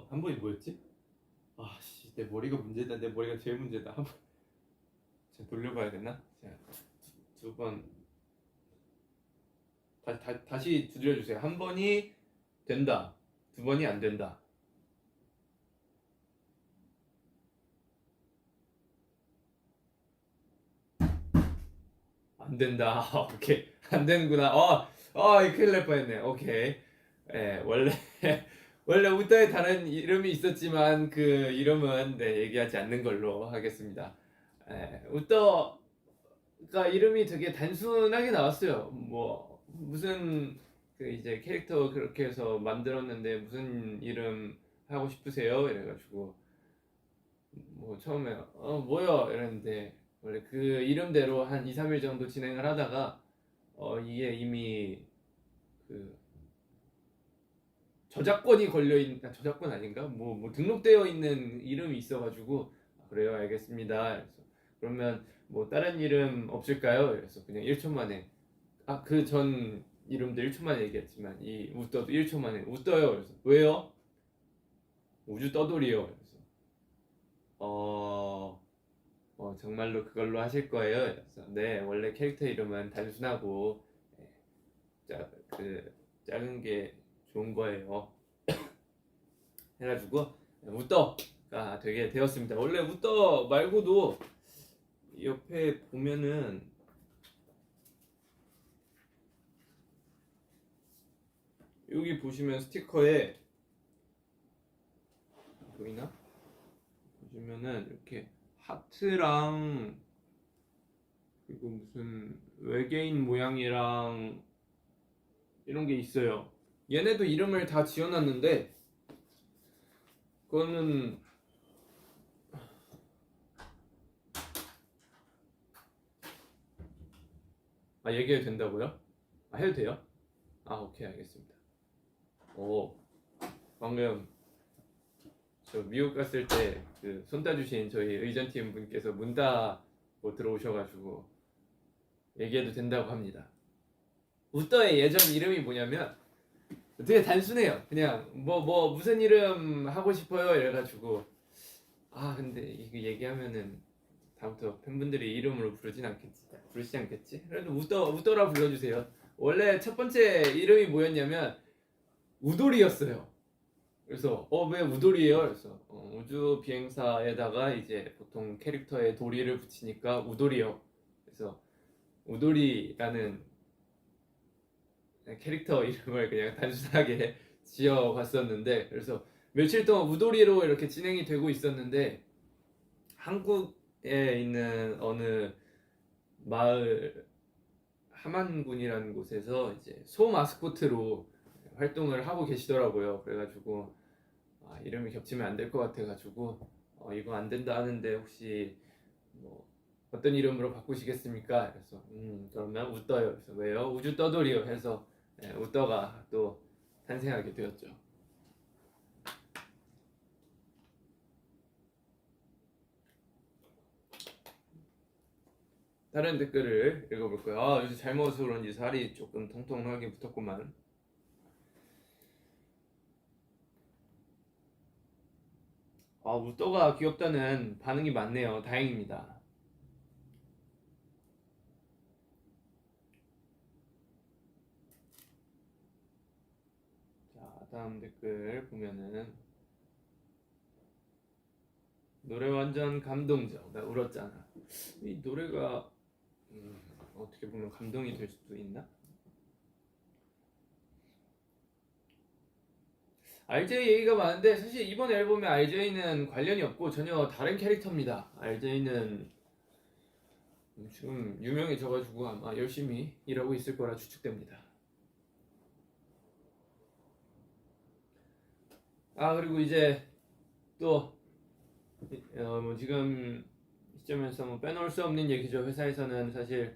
한 번이 뭐였지? 내 머리가 문제다. 내 머리가 제일 문제다. 한 번, 제가 돌려봐야 되나? 자, 2번 다시 두드려 주세요. 한 번이 된다. 2번이 안 된다. 안 된다. 오케이. 안 되는구나. 큰일 날 뻔했네. 오케이. 원래 원래 웃더에 다른 이름이 있었지만 그 이름은 얘기하지 않는 걸로 하겠습니다. 웃더가 이름이 되게 단순하게 나왔어요. 뭐 무슨 그 이제 캐릭터 그렇게 해서 만들었는데 무슨 이름 하고 싶으세요? 이래가지고 뭐 처음에 뭐요? 이랬는데 원래 그 이름대로 한 2, 3일 정도 진행을 하다가 이게 이미 그 저작권이 걸려있는, 저작권 아닌가? 뭐 등록되어 있는 이름이 있어가지고 그래요, 알겠습니다. 그래서 그러면 뭐 다른 이름 없을까요? 그래서 그냥 1초 만에 그 전 이름도 1초 만에 얘기했지만 이 웃더도 1초 만에 웃더요. 그래서 왜요? 우주 떠돌이요. 그래서 정말로 그걸로 하실 거예요? 그래서 네, 원래 캐릭터 이름은 단순하고 작은 게 좋은 거예요. 해가지고 웃더가 되게 되었습니다. 원래 웃더 말고도 옆에 보면은 여기 보시면 스티커에 보이나? 보시면은 이렇게 하트랑 그리고 무슨 외계인 모양이랑 이런 게 있어요. 얘네도 이름을 다 지어놨는데 그거는 얘기해도 된다고요? 해도 돼요? 오케이, 알겠습니다. 방금 저 미국 갔을 때 그 손 따주신 저희 의전팀 분께서 문 닫고 들어오셔가지고 얘기해도 된다고 합니다. 우떠의 예전 이름이 뭐냐면 되게 단순해요. 그냥 무슨 이름 하고 싶어요 이래가지고 근데 이거 얘기하면은 다음부터 팬분들이 이름으로 부르시지 않겠지? 그래도 우떠라 불러주세요. 원래 첫 번째 이름이 뭐였냐면 우돌이였어요. 그래서 왜 우돌이에요? 그래서 우주 비행사에다가 이제 보통 캐릭터에 도리를 붙이니까 우돌이요. 그래서 우돌이라는 캐릭터 이름을 그냥 단순하게 지어봤었는데, 그래서 며칠 동안 우돌이로 이렇게 진행이 되고 있었는데 한국에 있는 어느 마을 함안군이라는 곳에서 이제 소 마스코트로 활동을 하고 계시더라고요. 그래가지고 이름이 겹치면 안 될 것 같아가지고 이거 안 된다 하는데 혹시 뭐 어떤 이름으로 바꾸시겠습니까? 그래서 그러면 우떠요. 그래서 왜요? 우주 떠돌이요. 해서 우떠가 또 탄생하게 되었죠. 다른 댓글을 읽어볼까요? 요새 잘 먹어서 그런지 살이 조금 통통하게 붙었구만. 우떠가 귀엽다는 반응이 많네요. 다행입니다. 자, 다음 댓글 보면은 노래 완전 감동적. 나 울었잖아. 이 노래가 어떻게 보면 감동이 될 수도 있나? RJ 얘기가 많은데 사실 이번 앨범에 RJ는 관련이 없고 전혀 다른 캐릭터입니다. RJ는 지금 유명해져가지고 아마 열심히 일하고 있을 거라 추측됩니다. 그리고 이제 또 지금 시점에서 빼놓을 수 없는 얘기죠. 회사에서는 사실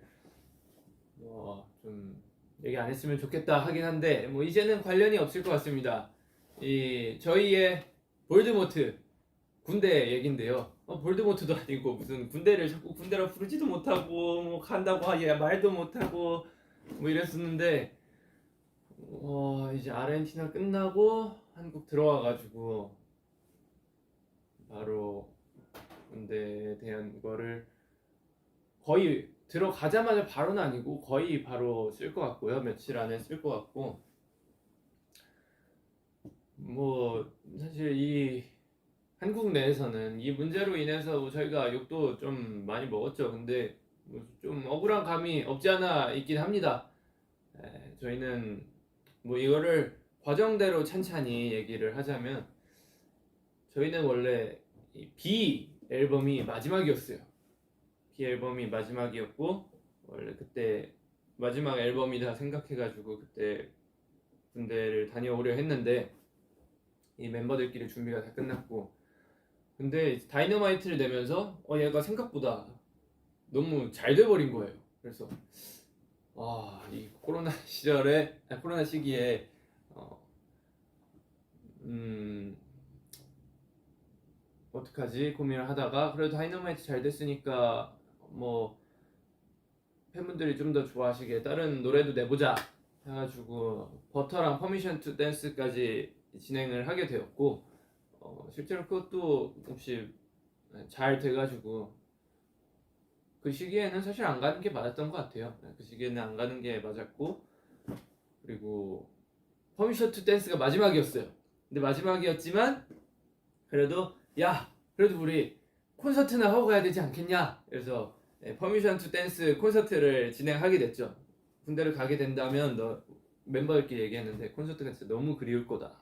좀 얘기 안 했으면 좋겠다 하긴 한데 이제는 관련이 없을 것 같습니다. 저희의 볼드모트 군대 얘긴데요. 볼드모트도 아니고 무슨 군대를 자꾸 군대라 부르지도 못하고 간다고 말도 못하고 이랬었는데 이제 아르헨티나 끝나고 한국 들어와가지고 바로 군대에 대한 거를 거의 들어가자마자 바로는 아니고 거의 바로 쓸 것 같고요. 며칠 안에 쓸 것 같고 사실 이 한국 내에서는 이 문제로 인해서 저희가 욕도 좀 많이 먹었죠. 근데 좀 억울한 감이 없지 않아 있긴 합니다. 저희는 이거를 과정대로 찬찬히 얘기를 하자면 저희는 원래 B 앨범이 마지막이었어요. B 앨범이 마지막이었고 원래 그때 마지막 앨범이다 생각해가지고 그때 군대를 다녀오려 했는데 이 멤버들끼리 준비가 다 끝났고 근데 다이너마이트를 내면서 얘가 생각보다 너무 잘 돼버린 거예요. 그래서 이 코로나 시기에 어떡하지 고민을 하다가 그래도 다이너마이트 잘 됐으니까 팬분들이 좀 더 좋아하시게 다른 노래도 내보자 해가지고 버터랑 퍼미션 투 댄스까지 진행을 하게 되었고 실제로 그것도 혹시 잘 돼가지고 그 시기에는 사실 안 가는 게 맞았던 것 같아요. 그 시기에는 안 가는 게 맞았고 그리고 퍼미션 투 댄스가 마지막이었어요. 근데 마지막이었지만 그래도 그래도 우리 콘서트나 하고 가야 되지 않겠냐. 그래서 퍼미션 투 댄스 콘서트를 진행하게 됐죠. 군대를 가게 된다면 너 멤버들끼리 얘기했는데 콘서트가 진짜 너무 그리울 거다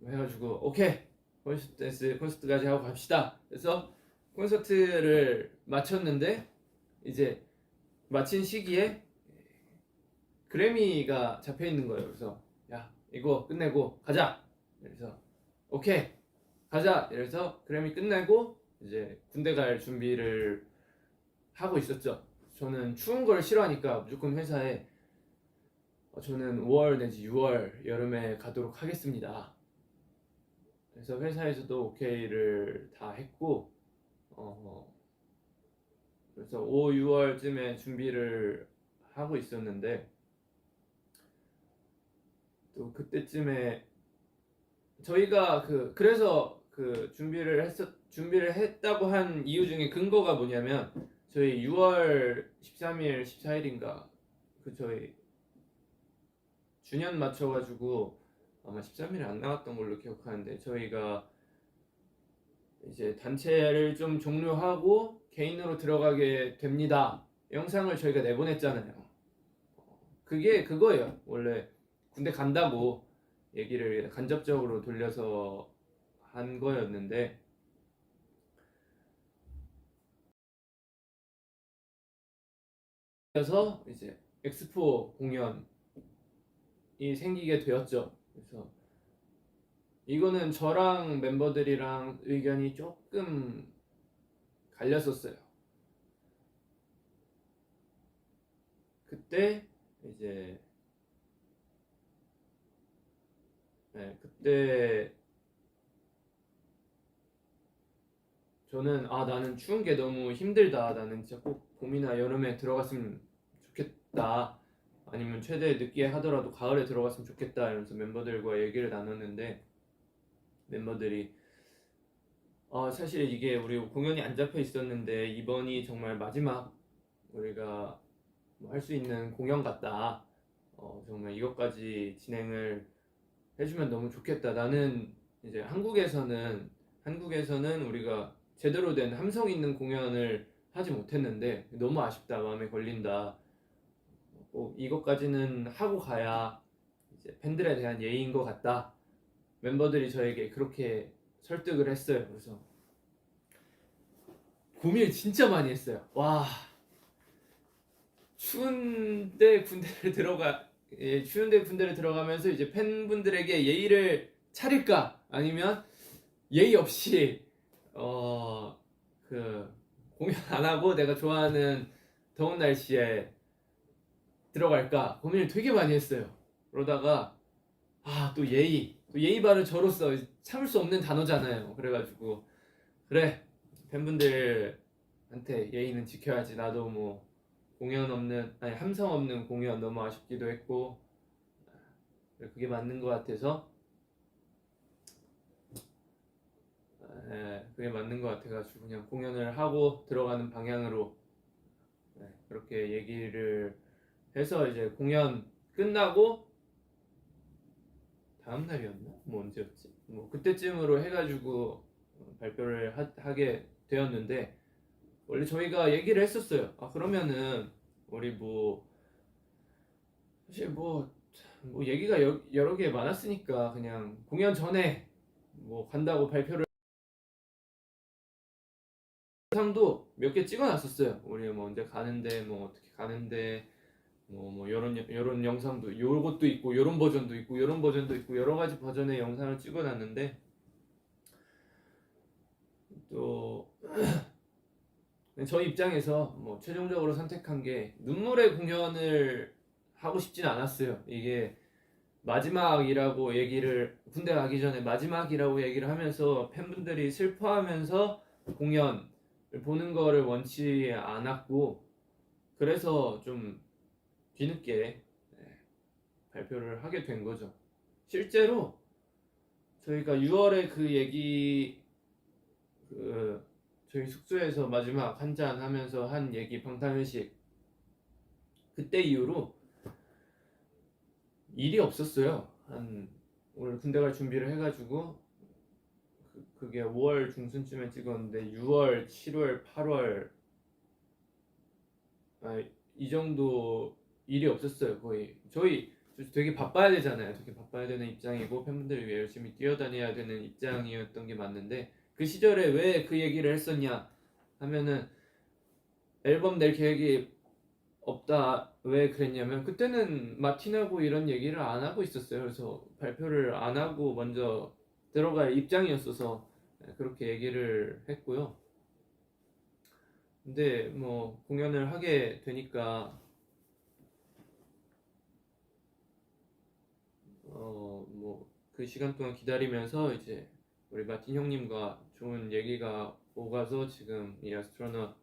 해가지고 오케이 퍼미션 투 댄스 콘서트까지 하고 갑시다. 그래서 콘서트를 마쳤는데 이제 마친 시기에 그래미가 잡혀 있는 거예요. 그래서 야 이거 끝내고 가자. 그래서 오케이 가자. 이래서 그래미 끝내고 이제 군대 갈 준비를 하고 있었죠. 저는 추운 걸 싫어하니까 무조건 회사에 저는 5월 내지 6월 여름에 가도록 하겠습니다. 그래서 회사에서도 오케이를 다 했고 그래서 5, 6월쯤에 준비를 하고 있었는데 또 그때쯤에 저희가 그래서 준비를 했다고 한 이유 중에 근거가 뭐냐면 저희 6월 13일, 14일인가 저희 주년 맞춰가지고 아마 13일에 안 나왔던 걸로 기억하는데 저희가 이제 단체를 좀 종료하고 개인으로 들어가게 됩니다. 영상을 저희가 내보냈잖아요. 그게 그거예요. 원래 군대 간다고 얘기를 간접적으로 돌려서 한 거였는데 그래서 이제 엑스포 공연이 생기게 되었죠. 그래서 이거는 저랑 멤버들이랑 의견이 조금 갈렸었어요. 그때 이제 그때 저는 나는 추운 게 너무 힘들다. 나는 진짜 꼭 봄이나 여름에 들어갔으면 좋겠다. 아니면 최대 늦게 하더라도 가을에 들어갔으면 좋겠다. 이러면서 멤버들과 얘기를 나눴는데 멤버들이 사실 이게 우리 공연이 안 잡혀 있었는데 이번이 정말 마지막 우리가 할 수 있는 공연 같다. 정말 이것까지 진행을 해주면 너무 좋겠다. 나는 이제 한국에서는 우리가 제대로 된 함성 있는 공연을 하지 못했는데 너무 아쉽다. 마음에 걸린다. 이것까지는 하고 가야 이제 팬들에 대한 예의인 것 같다. 멤버들이 저에게 그렇게 설득을 했어요. 그래서 고민을 진짜 많이 했어요. 와, 추운데 군대를 들어가면서 이제 팬분들에게 예의를 차릴까? 아니면 예의 없이 공연 안 하고 내가 좋아하는 더운 날씨에 들어갈까? 고민을 되게 많이 했어요. 그러다가 또 예의 바른 저로서 참을 수 없는 단어잖아요. 그래가지고 그래 팬분들한테 예의는 지켜야지. 나도 뭐 함성 없는 공연 너무 아쉽기도 했고 그게 맞는 것 같아서 그게 맞는 것 같아가지고 그냥 공연을 하고 들어가는 방향으로 그렇게 얘기를 해서 이제 공연 끝나고 다음 날이었나? 뭐 언제였지? 뭐 그때쯤으로 해가지고 발표를 하게 되었는데 원래 저희가 얘기를 했었어요. 그러면은 우리 사실 얘기가 여러 개 많았으니까 그냥 공연 전에 간다고 발표를 영상도 몇 개 찍어놨었어요. 우리 언제 가는데 어떻게 가는데 요런 영상도 요것도 있고 요런 버전도 있고 요런 버전도 있고 여러 가지 버전의 영상을 찍어놨는데 또 저희 입장에서 최종적으로 선택한 게 눈물의 공연을 하고 싶진 않았어요. 이게 마지막이라고 군대 가기 전에 마지막이라고 얘기를 하면서 팬분들이 슬퍼하면서 공연을 보는 거를 원치 않았고 그래서 좀 뒤늦게 발표를 하게 된 거죠. 실제로 저희가 6월에 저희 숙소에서 마지막 한잔 하면서 한 얘기 방탄회식 그때 이후로 일이 없었어요. 오늘 군대 갈 준비를 해가지고 그게 5월 중순쯤에 찍었는데 6월, 7월, 8월 이 정도 일이 없었어요. 거의 저희 되게 바빠야 되잖아요. 되게 바빠야 되는 입장이고 팬분들을 위해 열심히 뛰어다녀야 되는 입장이었던 게 맞는데 그 시절에 왜 그 얘기를 했었냐 하면은 앨범 낼 계획이 없다. 왜 그랬냐면 그때는 마틴하고 이런 얘기를 안 하고 있었어요. 그래서 발표를 안 하고 먼저 들어갈 입장이었어서 그렇게 얘기를 했고요. 근데 뭐 공연을 하게 되니까 뭐 그 시간 동안 기다리면서 이제 우리 마틴 형님과 좋은 얘기가 오가서 지금 이 아스트로넛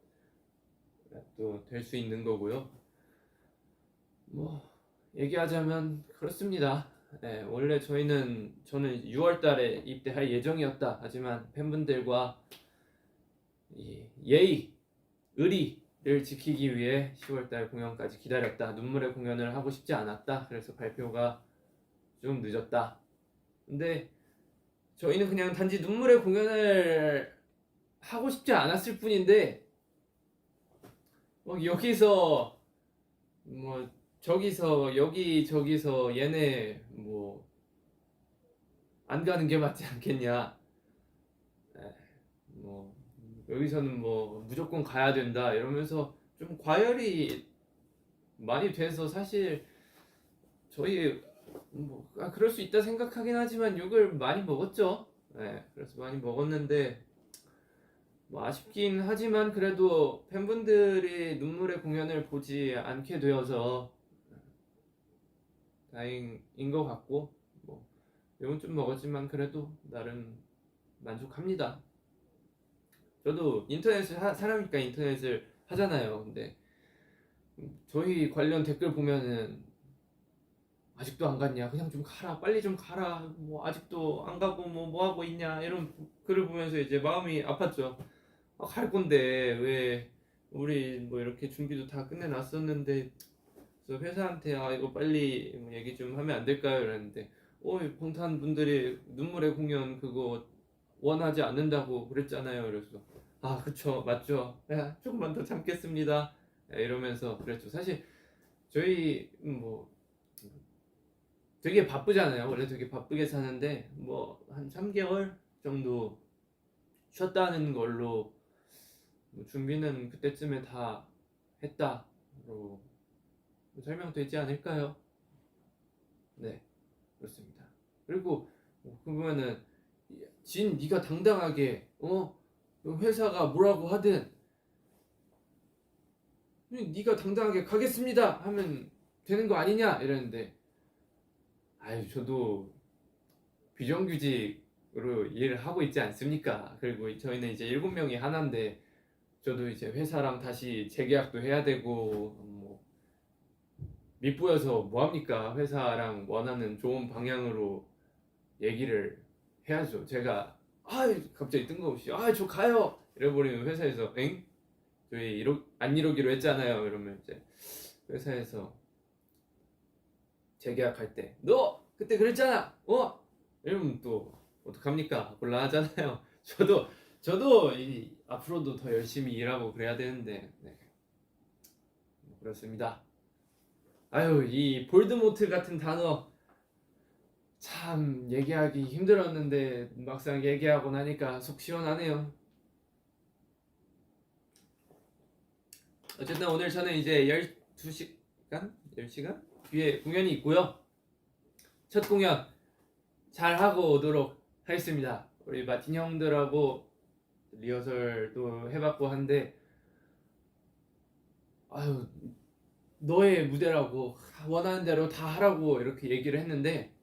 또 될 수 있는 거고요. 뭐 얘기하자면 그렇습니다. 네, 원래 저는 6월 달에 입대할 예정이었다. 하지만 팬분들과 이 예의, 의리를 지키기 위해 10월 달 공연까지 기다렸다. 눈물의 공연을 하고 싶지 않았다. 그래서 발표가 좀 늦었다. 근데 저희는 그냥 단지 눈물의 공연을 하고 싶지 않았을 뿐인데 뭐 여기서 뭐 저기서 여기 저기서 얘네 뭐 안 가는 게 맞지 않겠냐. 뭐 여기서는 뭐 무조건 가야 된다 이러면서 좀 과열이 많이 돼서 사실 저희 뭐 그럴 수 있다 생각하긴 하지만 욕을 많이 먹었죠. 네, 그래서 많이 먹었는데 뭐 아쉽긴 하지만 그래도 팬분들이 눈물의 공연을 보지 않게 되어서 다행인 것 같고 뭐 욕은 좀 먹었지만 그래도 나름 만족합니다. 저도 사람이니까 인터넷을 하잖아요. 근데 저희 관련 댓글 보면은 아직도 안 갔냐? 그냥 좀 가라. 빨리 좀 가라. 뭐 아직도 안 가고 뭐 하고 있냐? 이런 글을 보면서 이제 마음이 아팠죠. 갈 건데 왜 우리 뭐 이렇게 준비도 다 끝내놨었는데 그래서 회사한테 이거 빨리 뭐 얘기 좀 하면 안 될까요? 이랬는데 방탄 분들이 눈물의 공연 그거 원하지 않는다고 그랬잖아요. 그래서 그쵸 맞죠. 야, 조금만 더 참겠습니다. 이러면서 그랬죠. 사실 저희 뭐 되게 바쁘잖아요. 원래 되게 바쁘게 사는데 뭐 한 3개월 정도 쉬었다는 걸로 뭐 준비는 그때쯤에 다 했다로 설명되지 않을까요? 네, 그렇습니다. 그리고 그러면은 네가 당당하게 회사가 뭐라고 하든 네가 당당하게 가겠습니다 하면 되는 거 아니냐 이랬는데 저도 비정규직으로 일을 하고 있지 않습니까? 그리고 저희는 이제 7명이 하나인데 저도 이제 회사랑 다시 재계약도 해야 되고 뭐 밑보여서 뭐합니까? 회사랑 원하는 좋은 방향으로 얘기를 해야죠. 제가 갑자기 뜬금없이 저 가요 이래버리면 회사에서 엥? 저희 안 이러기로 했잖아요. 이러면 이제 회사에서 재계약할 때 너 그때 그랬잖아. 이러면 또 어떡합니까? 곤란하잖아요. 저도 앞으로도 더 열심히 일하고 그래야 되는데 네. 그렇습니다. 이 볼드모트 같은 단어 참 얘기하기 힘들었는데 막상 얘기하고 나니까 속 시원하네요. 어쨌든 오늘 저는 이제 12시간? 10시간? 뒤에 공연이 있고요. 첫 공연 잘 하고 오도록 하겠습니다. 우리 마틴 형들하고 리허설도 해봤고 한데 너의 무대라고 원하는 대로 다 하라고 이렇게 얘기를 했는데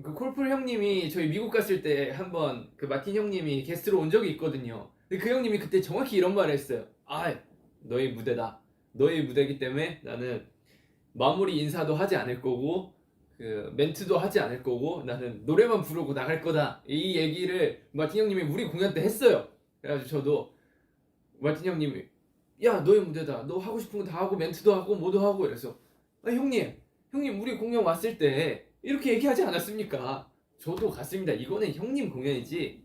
그 콜풀 형님이 저희 미국 갔을 때 한번 그 마틴 형님이 게스트로 온 적이 있거든요. 근데 그 형님이 그때 정확히 이런 말을 했어요. 너의 무대다. 너의 무대이기 때문에 나는 마무리 인사도 하지 않을 거고 그 멘트도 하지 않을 거고 나는 노래만 부르고 나갈 거다. 이 얘기를 마틴 형님이 우리 공연 때 했어요. 그래가지고 저도 마틴 형님이 야 너의 무대다. 너 하고 싶은 거 다 하고 멘트도 하고 뭐도 하고 이래서 형님 우리 공연 왔을 때 이렇게 얘기하지 않았습니까? 저도 갔습니다. 이거는 형님 공연이지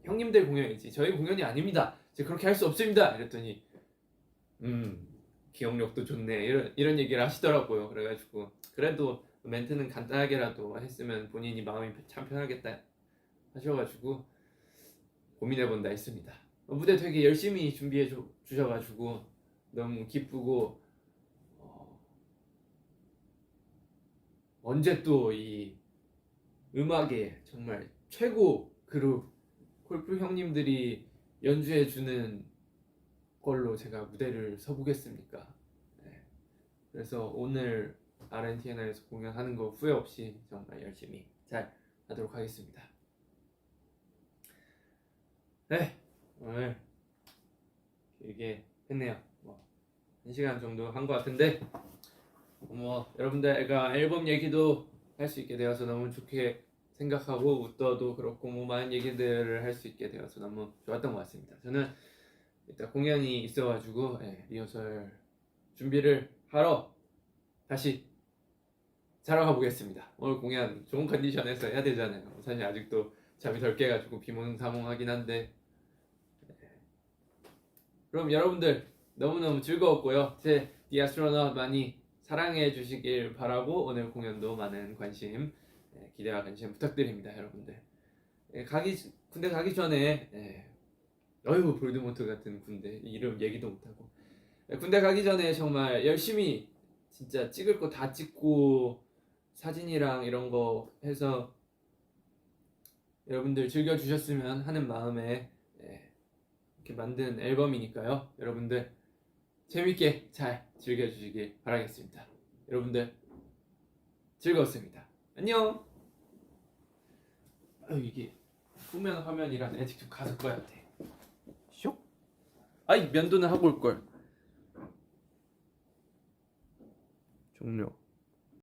형님들 공연이지 저희 공연이 아닙니다. 제가 그렇게 할 수 없습니다. 이랬더니 기억력도 좋네 이런 얘기를 하시더라고요. 그래가지고 그래도 멘트는 간단하게라도 했으면 본인이 마음이 참 편하겠다 하셔가지고 고민해본다 했습니다. 무대 되게 열심히 준비해 주셔가지고 너무 기쁘고 언제 또 이 음악의 정말 최고 그룹 콜프 형님들이 연주해 주는 걸로 제가 무대를 서보겠습니까? 네. 그래서 오늘 아르헨티나에서 공연하는 거 후회 없이 정말 열심히 잘 하도록 하겠습니다. 네, 오늘 길게 했네요. 뭐 1시간 정도 한 것 같은데 뭐 여러분들과 앨범 얘기도 할 수 있게 되어서 너무 좋게 생각하고 웃더도 그렇고 뭐 많은 얘기들을 할 수 있게 되어서 너무 좋았던 것 같습니다. 저는 일단 공연이 있어가지고 리허설 준비를 하러 다시 자러 가보겠습니다. 오늘 공연 좋은 컨디션에서 해야 되잖아요. 사실 아직도 잠이 덜 깨가지고 비몽사몽하긴 한데 그럼 여러분들 너무너무 즐거웠고요. 제 디아스트로넛 많이 사랑해 주시길 바라고 오늘 공연도 많은 관심 기대와 관심 부탁드립니다. 여러분들 군대 가기 전에 어휴 볼드모트 같은 군대 이름 얘기도 못하고 군대 가기 전에 정말 열심히 진짜 찍을 거 다 찍고 사진이랑 이런 거 해서 여러분들 즐겨주셨으면 하는 마음에 이렇게 만든 앨범이니까요. 여러분들 재밌게 잘 즐겨주시길 바라겠습니다. 여러분들 즐거웠습니다. 안녕. 이게 후면 화면이라네. 직접 가서 꺼야 돼. 쇽. 아이 면도는 하고 올 걸. 종료.